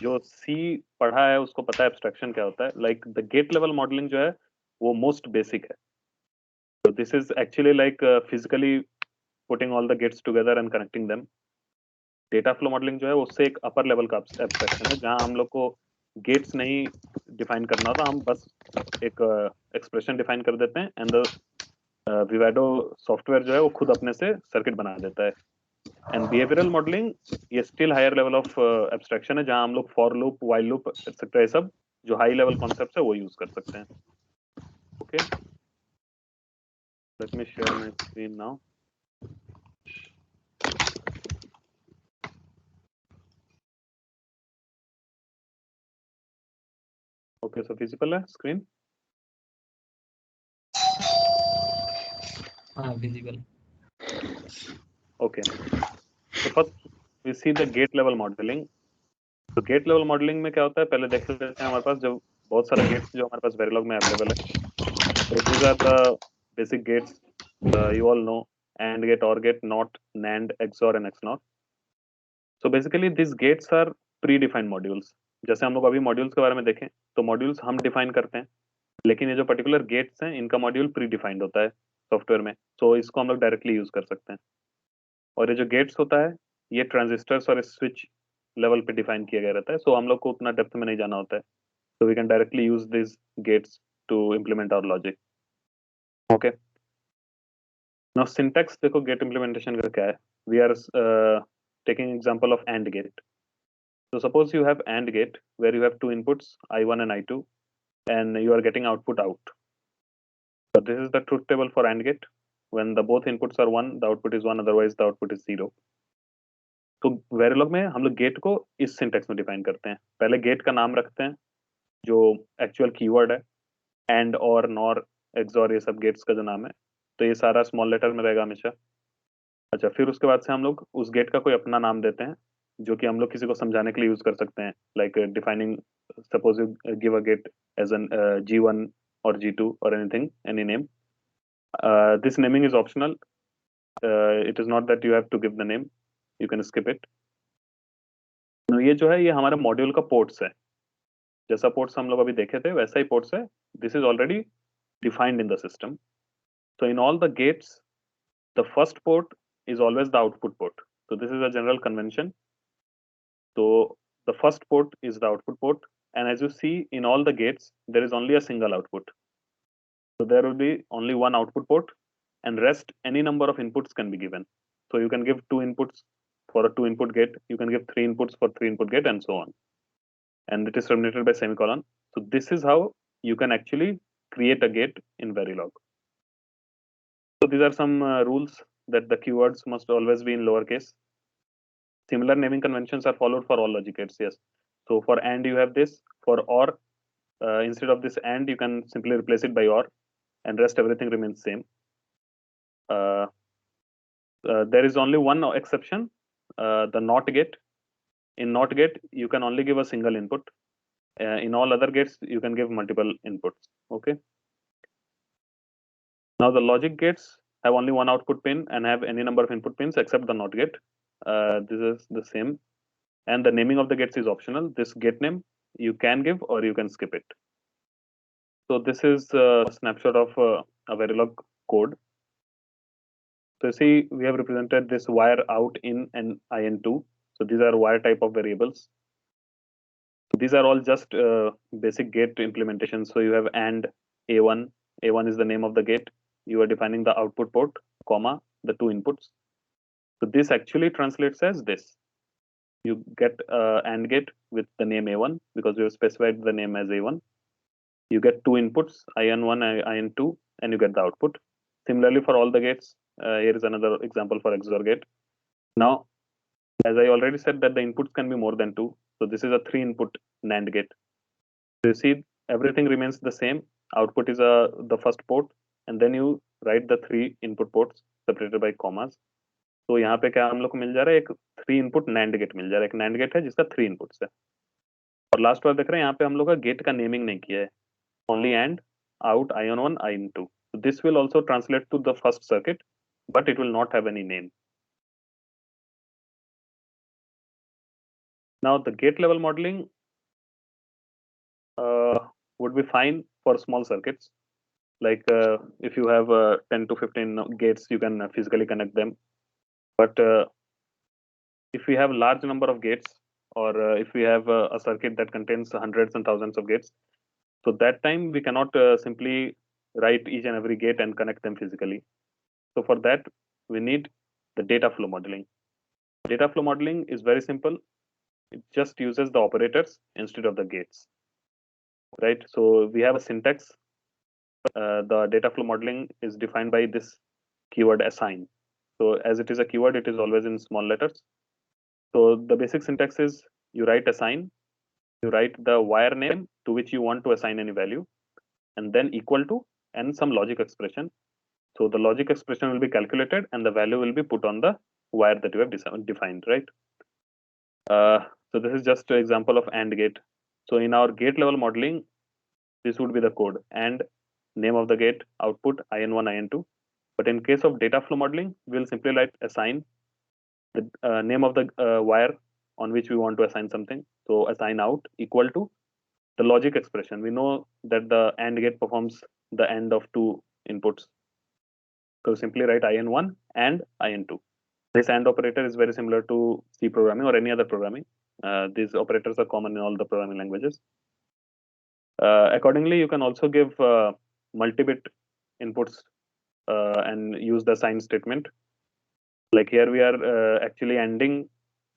जो C पढ़ा है उसको पता है abstraction क्या होता है. Like the gate level modeling जो है वो most basic है. So this is actually like physically putting all the gates together and connecting them. Data flow modeling जो है उससे एक upper level का abstraction है, जहाँ हम लोग को gates नहीं define करना होता, हम बस एक expression define कर देते हैं and the Vivado software जो है वो खुद अपने से circuit बना देता है. And behavioral modeling ये still higher level of abstraction है, जहाँ हम लोग for loop, while loop etc. ये सब जो high level concepts है वो use कर सकते हैं. Okay, let me share my screen now. Okay, so visible है screen? हाँ visible. Okay, so first we see the gate level modeling. तो गेट लेवल मॉडलिंग में क्या होता है, पहले देख लेते हैं. हमारे पास जो बहुत सारे गेट्स जो हमारे पास वेरिलॉग में अवेलेबल है. So these are the basic gates you all know: AND gate, OR gate, NOT, NAND, XOR and XNOR. So basically these gates are predefined modules. जैसे हम लोग अभी मॉड्यूल्स के बारे में देखें तो मॉड्यूल्स हम डिफाइन करते हैं, लेकिन ये जो पर्टिकुलर गेट्स हैं इनका मॉड्यूल प्री डिफाइंड होता है सॉफ्टवेयर में. तो इसको हम लोग डायरेक्टली यूज कर सकते हैं. और ये जो गेट्स होता है ये ट्रांजिस्टर्स और स्विच लेवल पे डिफाइन किया गया रहता है. सो हम लोग को उतना डेप्थ में नहीं जाना होता है. So we can directly use these gates to implement our logic. Okay. Now syntax देखो gate implementation का क्या है. We are taking example of AND gate. So suppose you have AND gate where you have 2 inputs I1 and I2 and you are getting output out. So this is the truth table for AND gate. When the both inputs are 1, the output is 1, otherwise the output is 0. तो Verilog में हम लोग gate को इस syntax में define करते हैं. पहले गेट का नाम रखते हैं जो एक्चुअल कीवर्ड है, एंड और नॉर एक्सॉर ये सब गेट्स का जो नाम है, तो ये सारा स्मॉल लेटर में रहेगा हमेशा. अच्छा, फिर उसके बाद से हम लोग उस गेट का कोई अपना नाम देते हैं जो कि हम लोग किसी को समझाने के लिए यूज कर सकते हैं. Like defining, suppose you give a gate as an G1 और G2 और anything, any name. This naming is optional. It is not that you have to give the name, you can skip it. तो ये जो है ये हमारे module का ports है. जैसा पोर्ट्स हम लोग अभी देखे थे वैसा ही पोर्ट्स है. This is already defined in the system. So in all the gates, the first port is always the output port. So this is a general convention. So the first port is the output port, and as you see in all the gates, there is only a single output. So there will be only one output port, and rest any number of inputs can be given. So you can give 2 inputs for a 2 input gate, you can give 3 inputs for 3 input gate, and so on. And it is terminated by semicolon. So this is how you can actually create a gate in Verilog. So these are some rules that the keywords must always be in lowercase. Similar naming conventions are followed for all logic gates. Yes. So for AND you have this. For OR, instead of this AND, you can simply replace it by OR, and rest everything remains same. There is only one exception, the NOT gate. In NOT gate, you can only give a single input. In all other gates, you can give multiple inputs. Okay. Now the logic gates have only one output pin and have any number of input pins except the NOT gate. This is the same. And the naming of the gates is optional. This gate name you can give or you can skip it. So this is a snapshot of a Verilog code. So you see, we have represented this wire out, in, and IN2. So these are wire type of variables. These are all just basic gate implementations. So you have AND A1. A1 is the name of the gate. You are defining the output port, comma, the two inputs. So this actually translates as this. You get AND gate with the name A1 because we have specified the name as A1. You get two inputs, IN1 and IN2, and you get the output. Similarly, for all the gates, here is another example for XOR gate. Now, as I already said that the inputs can be more than two. So this is a 3-input NAND gate. So you see, everything remains the same. Output is the first port, and then you write the 3 input ports separated by commas. तो यहाँ पे क्या हम लोग को मिल जा रहा है, एक 3-input NAND गेट मिल जा रहा है. एक NAND गेट है जिसका 3 inputs है. और लास्ट बार देख रहे हैं यहाँ पे हम लोग का गेट का नेमिंग नहीं किया है. Only AND, out, IN1, IN2. So this will also translate to the first circuit, but it will not have any name. Now the gate level modeling would be fine for small circuits. Like if you have 10 to 15 gates, you can physically connect them. But if we have large number of gates, or if we have a circuit that contains hundreds and thousands of gates, so that time we cannot simply write each and every gate and connect them physically. So for that, we need the data flow modeling. Data flow modeling is very simple. It just uses the operators instead of the gates, right? So we have a syntax. The data flow modeling is defined by this keyword assign. So as it is a keyword, it is always in small letters. So the basic syntax is you write assign, you write the wire name to which you want to assign any value, and then equal to and some logic expression. So the logic expression will be calculated and the value will be put on the wire that you have defined, right? So this is just an example of AND gate. So in our gate level modeling, this would be the code and name of the gate, output IN1, IN2. But in case of data flow modeling, we'll simply write assign, the name of the wire on which we want to assign something. So assign out equal to the logic expression. We know that the AND gate performs the AND of 2 inputs. So simply write IN1 and IN2. This AND operator is very similar to C programming or any other programming. These operators are common in all the programming languages. Accordingly, you can also give multi-bit inputs and use the assign statement. Like here we are actually ending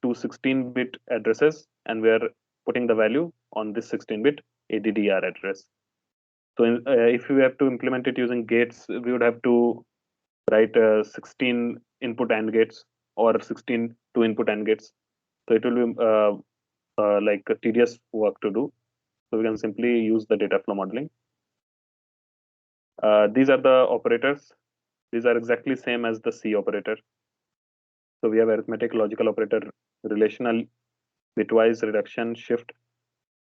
two 16-bit addresses and we are putting the value on this 16-bit ADDR address. So if we have to implement it using gates, we would have to write 16 input AND gates or 16 2-input AND gates. So it will be like a tedious work to do. So we can simply use the data flow modeling. These are the operators. These are exactly same as the C operator. So we have arithmetic, logical operator, relational, bitwise, reduction, shift.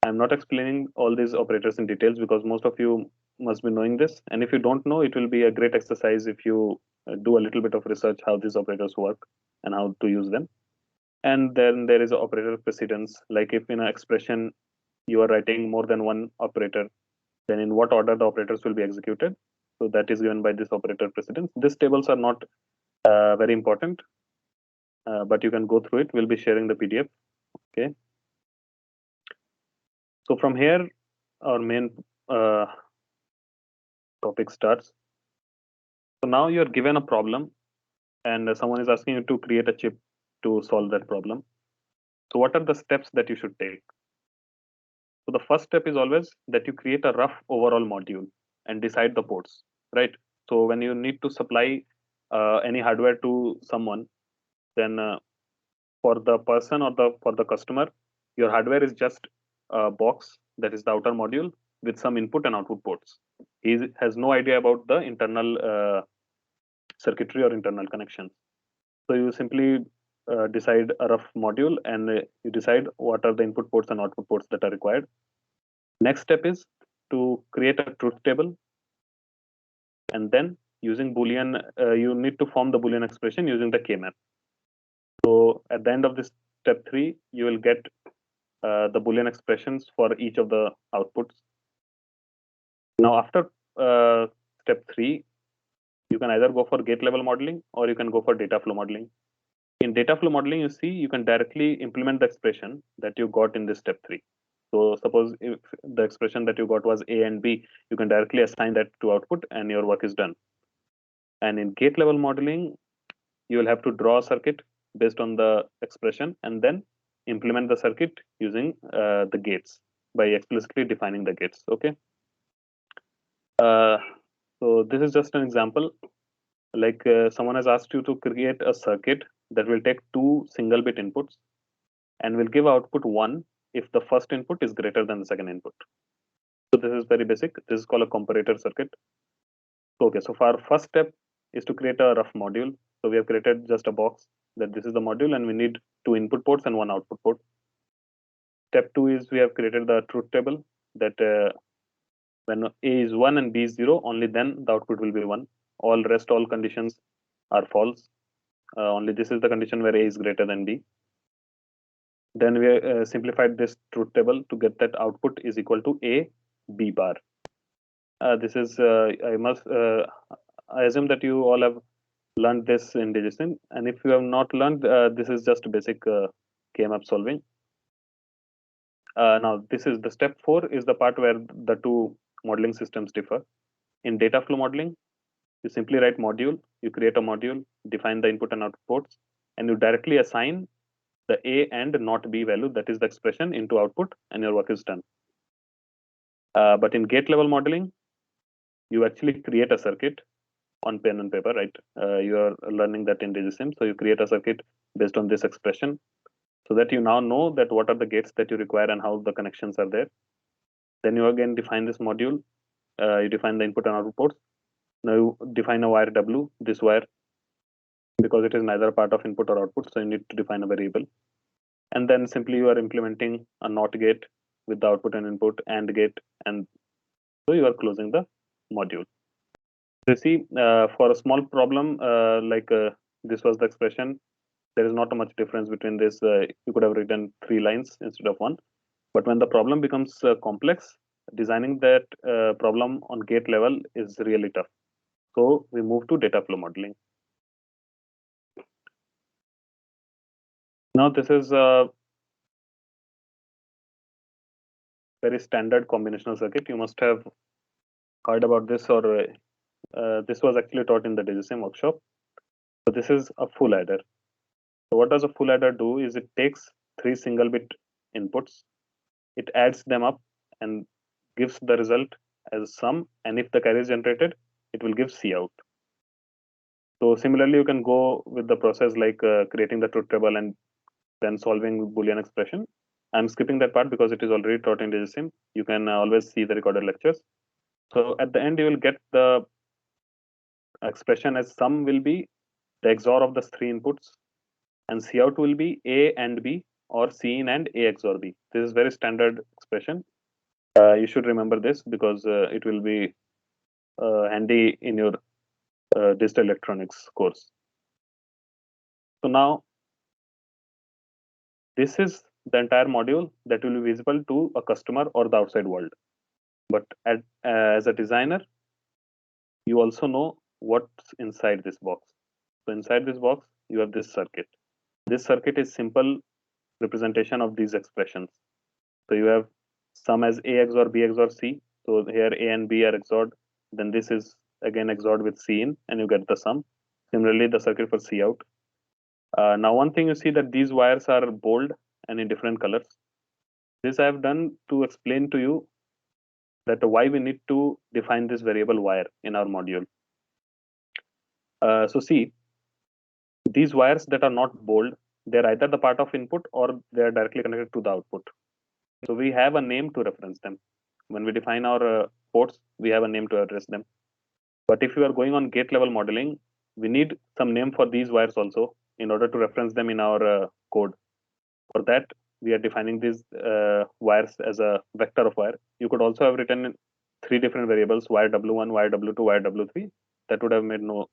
I'm not explaining all these operators in details because most of you must be knowing this. And if you don't know, it will be a great exercise if you do a little bit of research how these operators work and how to use them. And then there is operator precedence. Like if in an expression you are writing more than one operator, then in what order the operators will be executed. So that is given by this operator precedence. These tables are not very important, but you can go through it. We'll be sharing the PDF. Okay. So from here, our main topic starts. So now you're given a problem and someone is asking you to create a chip to solve that problem. So what are the steps that you should take? So the first step is always that you create a rough overall module. and decide the ports, right? So when you need to supply any hardware to someone, then for the person or for the customer, your hardware is just a box that is the outer module with some input and output ports. He has no idea about the internal circuitry or internal connections. So you simply decide a rough module, and you decide what are the input ports and output ports that are required. Next step is to create a truth table, and then using Boolean, you need to form the Boolean expression using the K-map. So at the end of this step 3, you will get the Boolean expressions for each of the outputs. Now after step 3, you can either go for gate level modeling or you can go for data flow modeling. In data flow modeling, you see you can directly implement the expression that you got in this step 3. So suppose if the expression that you got was A and B, you can directly assign that to output and your work is done. And in gate level modeling, you will have to draw a circuit based on the expression and then implement the circuit using the gates by explicitly defining the gates. Okay. So this is just an example. Like someone has asked you to create a circuit that will take 2 single bit inputs and will give output 1 if the first input is greater than the second input. So this is very basic. This is called a comparator circuit. Okay, so for our first step is to create a rough module. So we have created just a box that this is the module and we need 2 input ports and 1 output port. Step 2 is we have created the truth table that when A is 1 and B is 0, only then the output will be 1. All conditions are false. Only this is the condition where A is greater than B. Then we simplified this truth table to get that output is equal to A B bar. This is I assume that you all have learned this in Digicin, and if you have not learned, this is just basic K-map solving. Now this is the step 4 is the part where the 2 modeling systems differ. In data flow modeling, you simply write module, you create a module, define the input and output ports, and you directly assign the A and not B value, that is the expression, into output, and your work is done. But in gate level modeling, you actually create a circuit on pen and paper, right? You are learning that in Digisim. So you create a circuit based on this expression so that you now know that what are the gates that you require and how the connections are there. Then you again define this module. You define the input and output ports. Now you define a wire W, this wire, because it is neither a part of input or output. So you need to define a variable. And then simply you are implementing a NOT gate with the output and input AND gate. And so you are closing the module. So you see, for a small problem, this was the expression, there is not a much difference between this. You could have written 3 lines instead of 1. But when the problem becomes complex, designing that problem on gate level is really tough. So we move to data flow modeling. Now this is a very standard combinational circuit. You must have heard about this, or this was actually taught in the Digisim workshop. So this is a full adder. So what does a full adder do is it takes 3 single bit inputs, it adds them up and gives the result as sum, and if the carry is generated, it will give C out. So similarly, you can go with the process like creating the truth table and then solving Boolean expression. I'm skipping that part because it is already taught in Digisim. You can always see the recorded lectures. So at the end, you will get the expression as sum will be the XOR of the 3 inputs, and C out will be A and B, or C in and A XOR B. This is very standard expression. You should remember this because it will be handy in your digital electronics course. So now this is the entire module that will be visible to a customer or the outside world. But as a designer, you also know what's inside this box. So inside this box, you have this circuit. This circuit is simple representation of these expressions. So you have sum as A XOR B XOR C. So here A and B are XORed. Then this is again XORed with C in, and you get the sum. Similarly, the circuit for C out. Now, one thing you see that these wires are bold and in different colors. This I have done to explain to you that why we need to define this variable wire in our module. So see, these wires that are not bold, they're either the part of input or they are directly connected to the output. So we have a name to reference them. When we define our ports, we have a name to address them. But if you are going on gate level modeling, we need some name for these wires also in order to reference them in our code. For that, we are defining these wires as a vector of wire. You could also have written 3 different variables, wire W1, wire W2, wire W3. That would have made no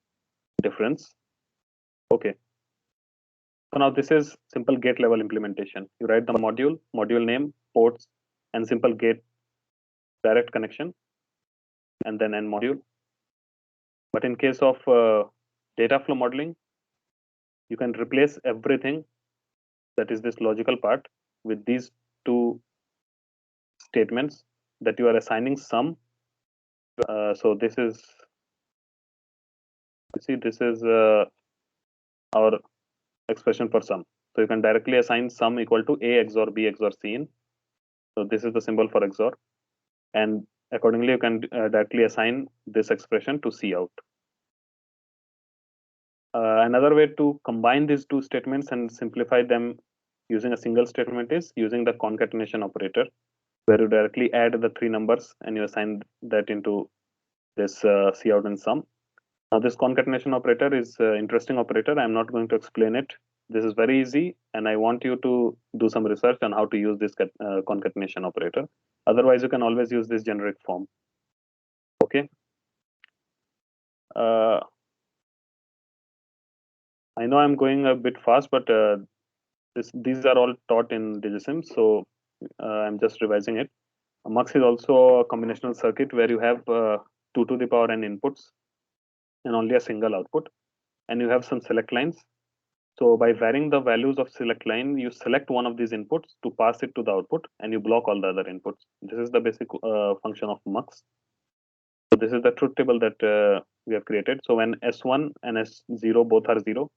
difference. Okay. So now this is simple gate level implementation. You write the module, module name, ports, and simple gate direct connection, and then end module. But in case of data flow modeling, you can replace everything, that is this logical part, with these 2 statements that you are assigning sum. So this is, you see, this is our expression for sum. So you can directly assign sum equal to A XOR B XOR C in. So this is the symbol for XOR. And accordingly, you can directly assign this expression to C out. Another way to combine these 2 statements and simplify them using a single statement is using the concatenation operator, where you directly add the 3 numbers and you assign that into this C out and sum. Now this concatenation operator is an interesting operator. I'm not going to explain it. This is very easy, and I want you to do some research on how to use this concatenation operator. Otherwise, you can always use this generic form. Okay. I know I'm going a bit fast, but these are all taught in DigiSim, so I'm just revising it. Mux is also a combinational circuit where you have 2 to the power n inputs and only a single output, and you have some select lines. So by varying the values of select line, you select one of these inputs to pass it to the output, and you block all the other inputs. This is the basic function of mux. So this is the truth table that we have created. So when S1 and S0 both are 0,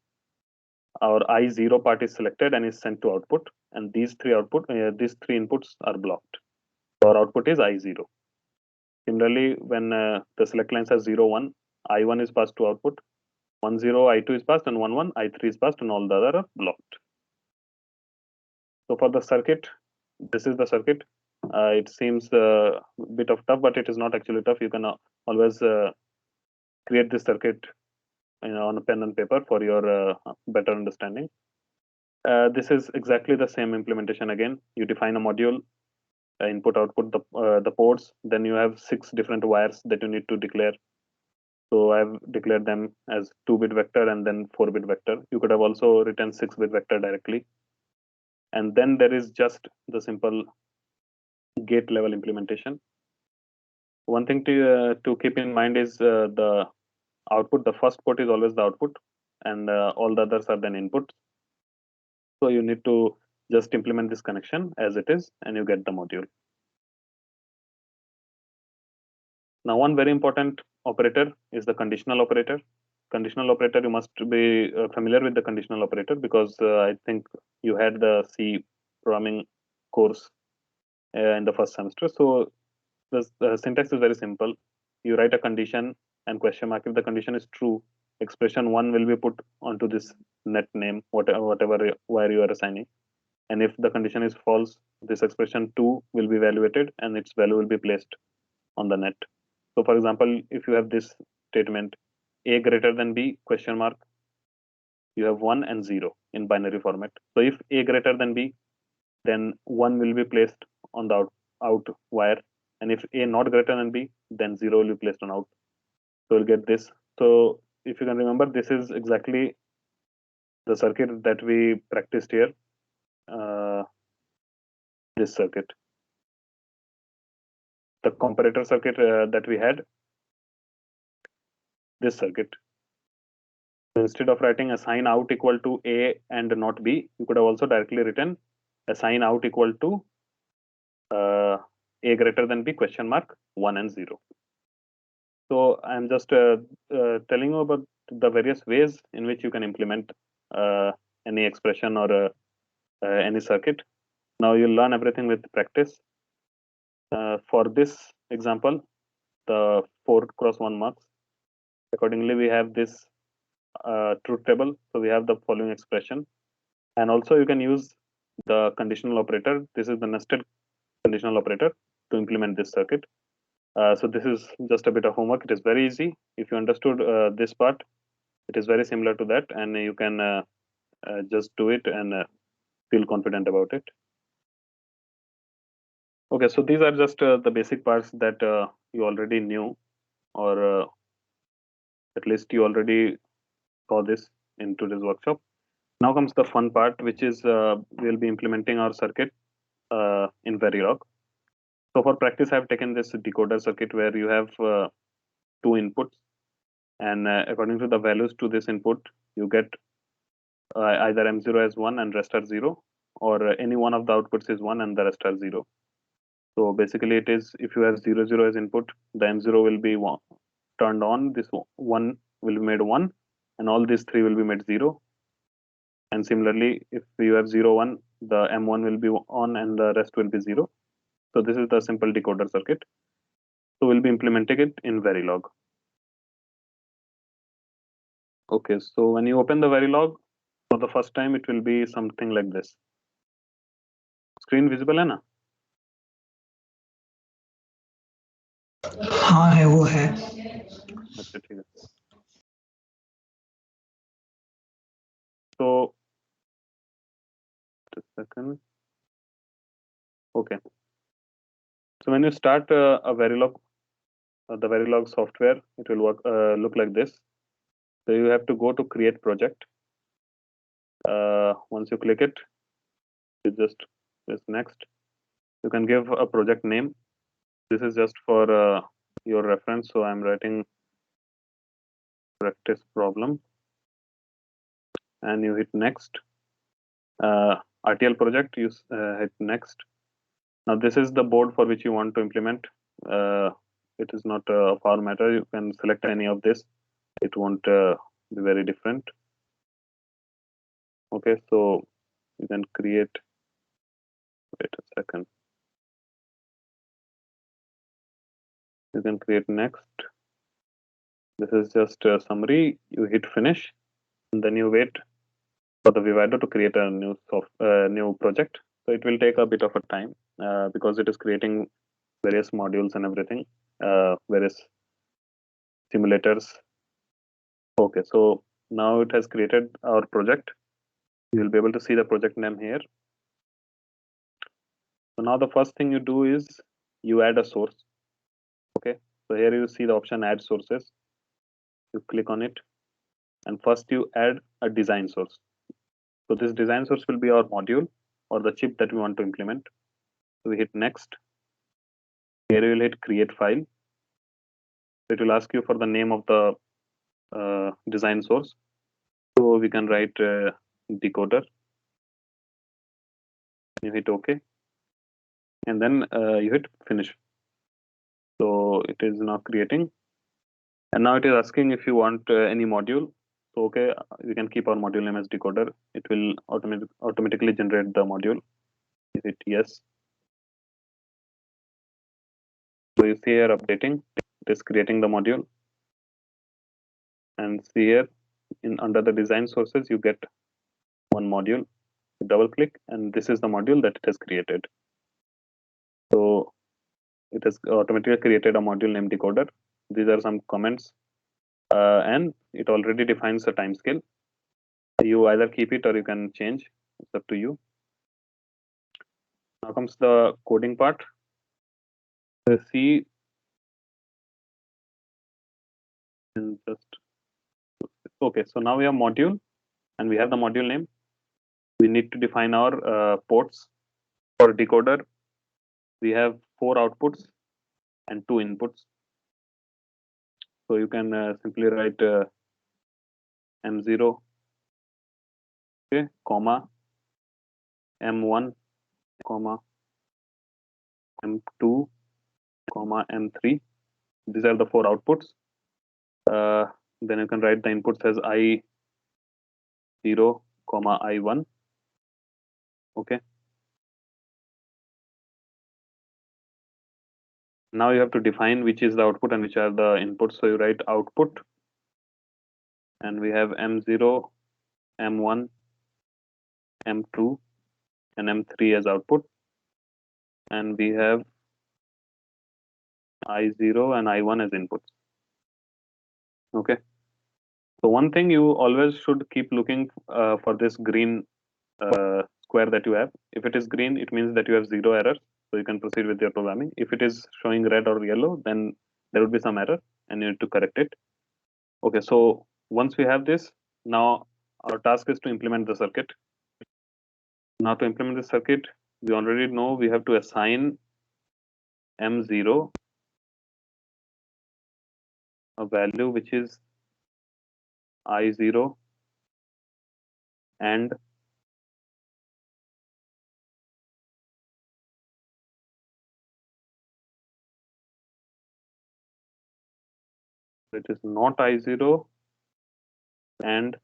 our I0 part is selected and is sent to output, and these 3 inputs are blocked. So our output is I0. Similarly, when the select lines are 0, 1, I1 is passed to output, 1, 0, I2 is passed, and 1, 1, I3 is passed, and all the other are blocked. So for the circuit, this is the circuit. It seems a bit of tough, but it is not actually tough. You can always create this circuit on a pen and paper for your better understanding. This is exactly the same implementation again. You define a module, input, output, the ports. Then you have 6 different wires that you need to declare. So I've declared them as 2-bit vector and then 4-bit vector. You could have also written 6-bit vector directly. And then there is just the simple gate level implementation. One thing to keep in mind is the output. The first port is always the output, and all the others are then input. So you need to just implement this connection as it is, and you get the module. Now, one very important operator is the conditional operator. Conditional operator, you must be familiar with the conditional operator, because I think you had the C programming course in the first semester. So the syntax is very simple. You write a condition and question mark. If the condition is true, expression 1 will be put onto this net name, whatever wire you are assigning. And if the condition is false, this expression 2 will be evaluated and its value will be placed on the net. So for example, if you have this statement, A greater than B question mark, you have 1 and 0 in binary format. So if A greater than B, then 1 will be placed on the out wire. And if A not greater than B, then 0 will be placed on out. So we'll get this. So if you can remember, this is exactly the circuit that we practiced here. This circuit. The comparator circuit that we had, this circuit. So instead of writing assign out equal to A and not B, you could have also directly written assign out equal to A greater than B question mark 1 and 0. So I'm just telling you about the various ways in which you can implement any expression or any circuit. Now you'll learn everything with practice. For this example, the 4x1 marks. Accordingly, we have this truth table. So we have the following expression, and also you can use the conditional operator. This is the nested conditional operator to implement this circuit. So this is just a bit of homework. It is very easy. If you understood this part, it is very similar to that, and you can just do it and feel confident about it. Okay, so these are just the basic parts that you already knew, or at least you already saw this in today's workshop. Now comes the fun part, which is we'll be implementing our circuit in Verilog. So for practice, I've taken this decoder circuit where you have two inputs, and according to the values to this input, you get either M0 as 1 and rest are 0, or any one of the outputs is 1 and the rest are 0. So basically it is, if you have 0, 0 as input, the M0 will be turned on, this 1 will be made 1, and all these 3 will be made 0. And similarly, if you have 0, 1, the M1 will be on and the rest will be 0. So this is the simple decoder circuit. So we'll be implementing it in Verilog. Okay, so when you open the Verilog for the first time, it will be something like this. Screen visible है ना? हाँ है, वो है. अच्छा ठीक है. So just a second. Okay. So when you start a Verilog, the Verilog software, it will work look like this. So you have to go to create project. Once you click it, you just press next. You can give a project name. This is just for your reference. So I'm writing practice problem, and you hit next. RTL project, you hit next. Now this is the board for which you want to implement. It is not of our matter. You can select any of this. It won't be very different. Okay, so you can create. Wait a second. You can create next. This is just a summary. You hit finish, and then you wait for the Vivado to create a new project. So it will take a bit of a time because it is creating various modules and everything, various simulators. Okay, so now it has created our project. You will be able to see the project name here. So now the first thing you do is you add a source. Okay, so here you see the option add sources. You click on it, and first you add a design source. So this design source will be our module or the chip that we want to implement. So we hit next. Here you will hit create file. It will ask you for the name of the design source. So we can write decoder. You hit OK, and then you hit finish. So it is now creating, and now it is asking if you want any module. So okay, we can keep our module name as decoder. It will automatically generate the module. You hit yes. So you see here updating. It is creating the module, and see here under the design sources you get one module. Double click, and this is the module that it has created. So it has automatically created a module named decoder. These are some comments, and it already defines a time scale. You either keep it or you can change. It's up to you. Now comes the coding part. See, and just okay. So now we have module, and we have the module name. We need to define our ports. For decoder, we have 4 outputs and 2 inputs. So you can simply write M0, okay, comma M1, comma M2, comma M3. These are the 4 outputs. Then you can write the inputs as I0, comma I1. Okay. Now you have to define which is the output and which are the inputs. So you write output, and we have M0, M1, M2, and M3 as output, and we have I0 and I1 as inputs. Okay. So one thing you always should keep looking for this green square that you have. If it is green, it means that you have zero errors, so you can proceed with your programming. If it is showing red or yellow, then there would be some error and you need to correct it. Okay, so once we have this, now our task is to implement the circuit. Now to implement the circuit, we already know we have to assign M0 a value which is I0 and it is not I0 and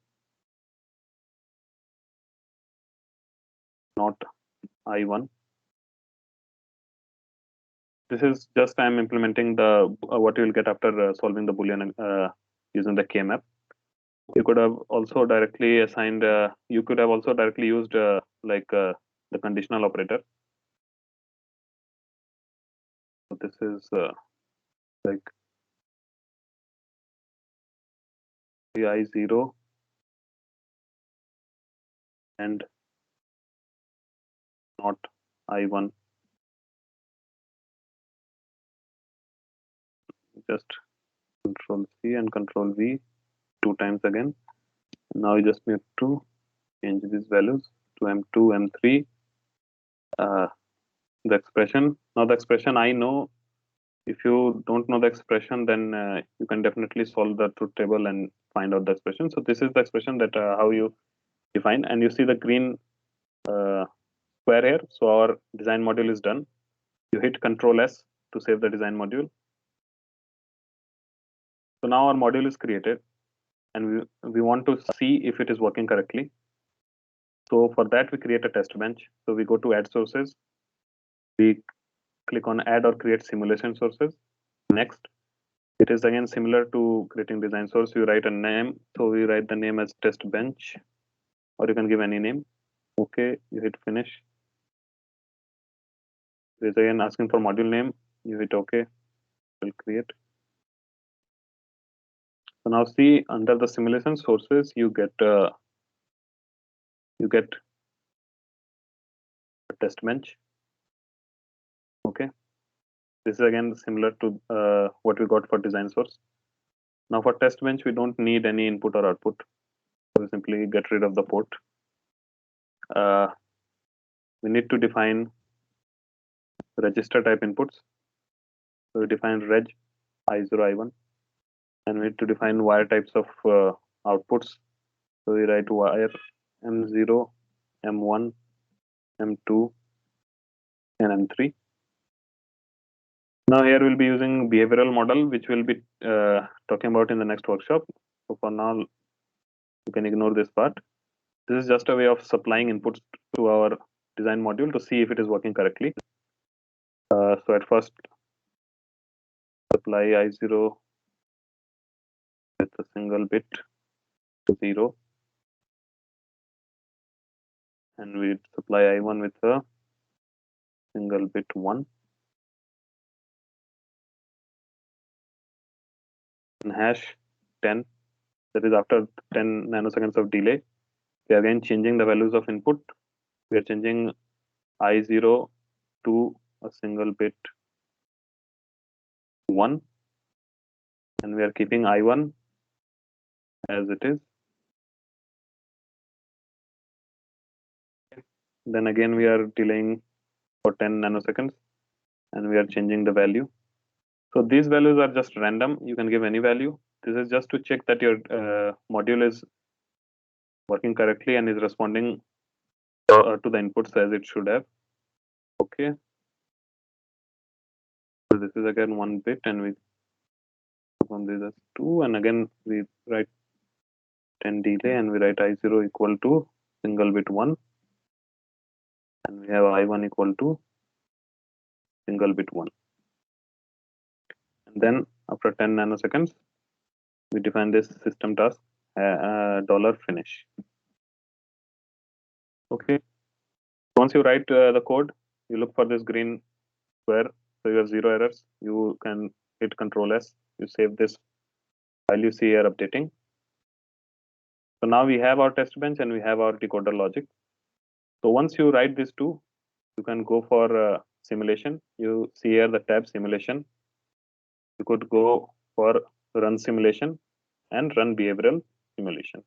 not I1. This is just I'm implementing the what you will get after solving the Boolean using the K-map. You could have also directly assigned. You could have also directly used the conditional operator. So this is like I0 and not I1. Just Control C and Control V 2 times again. Now you just need to change these values to M2, M3. The expression. Now the expression I know. If you don't know the expression, then you can definitely solve the truth table and find out the expression. So this is the expression that how you define, and you see the green square here. So our design module is done. You hit Control S to save the design module. So now our module is created, and we want to see if it is working correctly. So for that, we create a test bench. So we go to Add Sources. We click on Add or Create Simulation Sources. Next, it is again similar to creating design source. You write a name. So we write the name as test bench, or you can give any name. Okay, you hit Finish. It is again asking for module name. You hit OK. It will create. So now see under the simulation sources, you get a test bench. Okay, this is again similar to what we got for design source. Now for test bench, we don't need any input or output. So we simply get rid of the port. We need to define register type inputs. So we define reg I0, I1, and we need to define wire types of outputs. So we write wire M0, M1, M2, and M3. Now here we'll be using behavioral model, which we'll be talking about in the next workshop. So for now, you can ignore this part. This is just a way of supplying inputs to our design module to see if it is working correctly. So at first, supply I0 with a single bit to 0, and we supply I1 with a single bit 1. And hash 10, that is after 10 nanoseconds of delay, we are again changing the values of input. We are changing I0 to a single bit 1, and we are keeping I1 as it is. Then again we are delaying for 10 nanoseconds, and we are changing the value. So these values are just random. You can give any value. This is just to check that your module is working correctly and is responding to the inputs as it should have. Okay. So this is again 1 bit, and we from this as 2, and again we write 10 delay, and we write I0 equal to single bit 1, and we have I1 equal to single bit 1. Then after 10 nanoseconds, we define this system task $finish. Okay. Once you write the code, you look for this green square, so you have 0 errors. You can hit Control S. You save this file you see here updating. So now we have our test bench and we have our decoder logic. So once you write these two, you can go for simulation. You see here the tab simulation. You could go for run simulation and run behavioral simulation.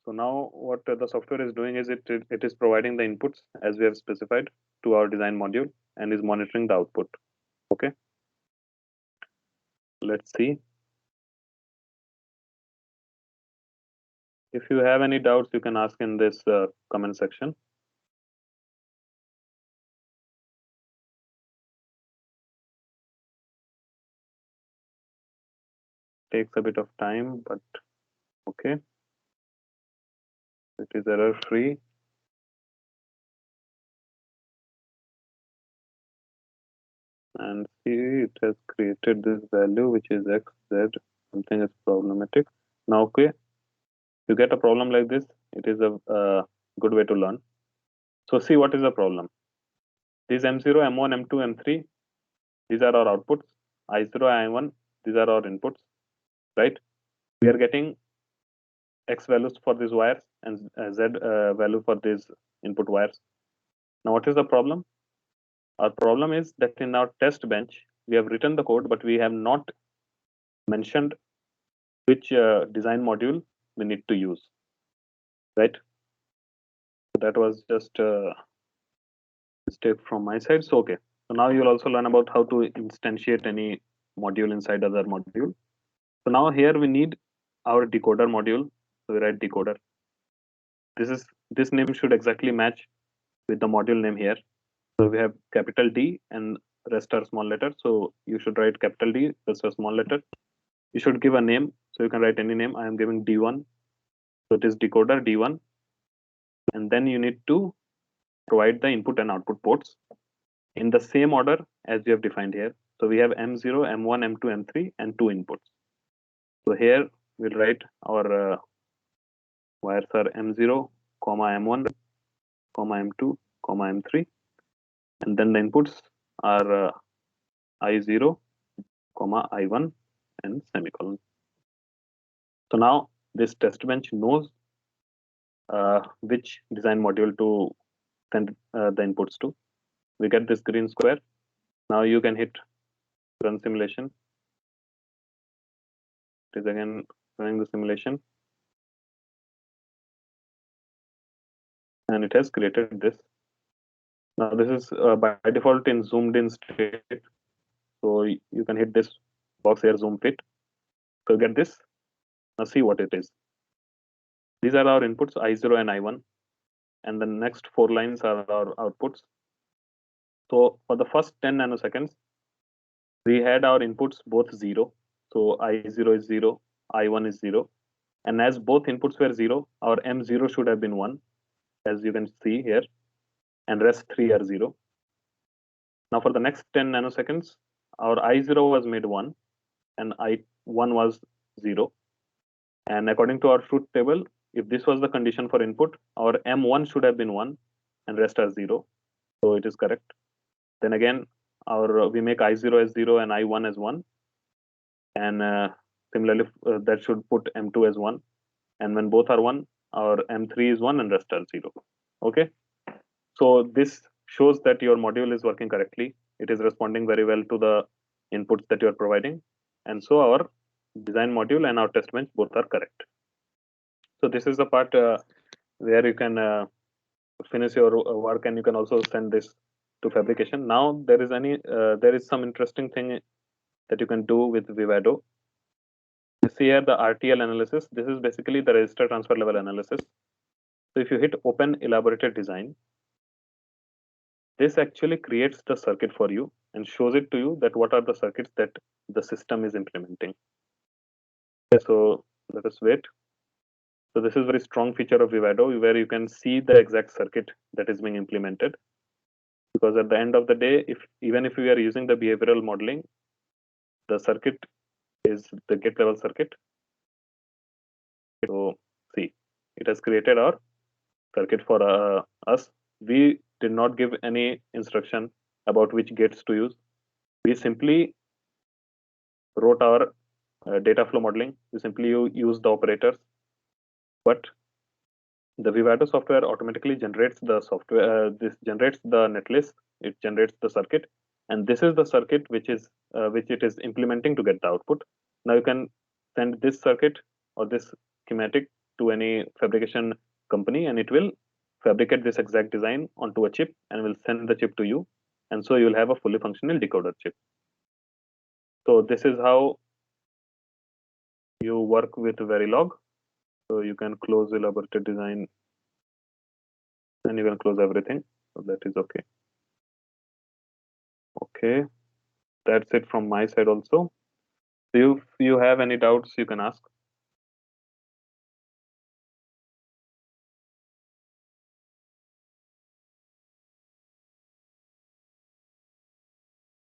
So now what the software is doing is it is providing the inputs as we have specified to our design module and is monitoring the output. Okay. Let's see. If you have any doubts, you can ask in this comment section. Takes a bit of time, but okay. It is error free. And see, it has created this value which is x, z, something is problematic. Now, okay, you get a problem like this, it is a good way to learn. So see what is the problem. These M0, M1, M2, M3, these are our outputs. I0, I1, these are our inputs, right? We are getting X values for these wires and Z value for these input wires. Now, what is the problem? Our problem is that in our test bench, we have written the code, but we have not mentioned which design module we need to use, right? So that was just a mistake from my side. So, okay. So now you'll also learn about how to instantiate any module inside other module. So now here we need our decoder module. So we write decoder. This name should exactly match with the module name here. So we have capital D and rest are small letter. So you should write capital D, rest are small letter. You should give a name. So you can write any name. I am giving D1. So it is decoder D1. And then you need to provide the input and output ports in the same order as we have defined here. So we have M0, M1, M2, M3 and 2 inputs. So here we'll write our wires are M0, M1, M2, M3. And then the inputs are I0, I1 and semicolon. So now this test bench knows which design module to send the inputs to. We get this green square. Now you can hit run simulation. It is again running the simulation. And it has created this. Now this is by default in zoomed in state. So you can hit this box here, zoom fit. So get this. Now see what it is. These are our inputs, I0 and I1. And the next 4 lines are our outputs. So for the first 10 nanoseconds, we had our inputs both 0. So I0 is 0, I1 is 0. And as both inputs were 0, our M0 should have been 1, as you can see here. And rest 3 are 0. Now for the next 10 nanoseconds, our I0 was made 1 and I1 was 0. And according to our truth table, if this was the condition for input, our M1 should have been 1 and rest are 0. So it is correct. Then again, we make I0 as 0 and I1 as 1. And similarly, that should put M2 as 1. And when both are 1, our M3 is 1 and rest are 0. Okay. So this shows that your module is working correctly. It is responding very well to the inputs that you are providing. And so our design module and our test bench both are correct. So this is the part where you can finish your work and you can also send this to fabrication. Now there is some interesting thing that you can do with Vivado. You see here the RTL analysis. This is basically the register transfer level analysis. So if you hit open elaborated design, this actually creates the circuit for you and shows it to you that what are the circuits that the system is implementing. Okay, so let us wait. So this is a very strong feature of Vivado where you can see the exact circuit that is being implemented. Because at the end of the day, even if we are using the behavioral modeling, the circuit is the gate level circuit. So see, it has created our circuit for us. We did not give any instruction about which gates to use. We simply wrote our data flow modeling. We simply use the operators, but the Vivado software automatically generates the software. This generates the netlist. It generates the circuit, and this is the circuit which it is implementing to get the output. Now you can send this circuit or this schematic to any fabrication company, and it will fabricate this exact design onto a chip and will send the chip to you, and so you'll have a fully functional decoder chip. So this is how you work with Verilog. So you can close elaborated design and you can close everything. So that is okay. Okay, that's it from my side also. If you have any doubts, you can ask.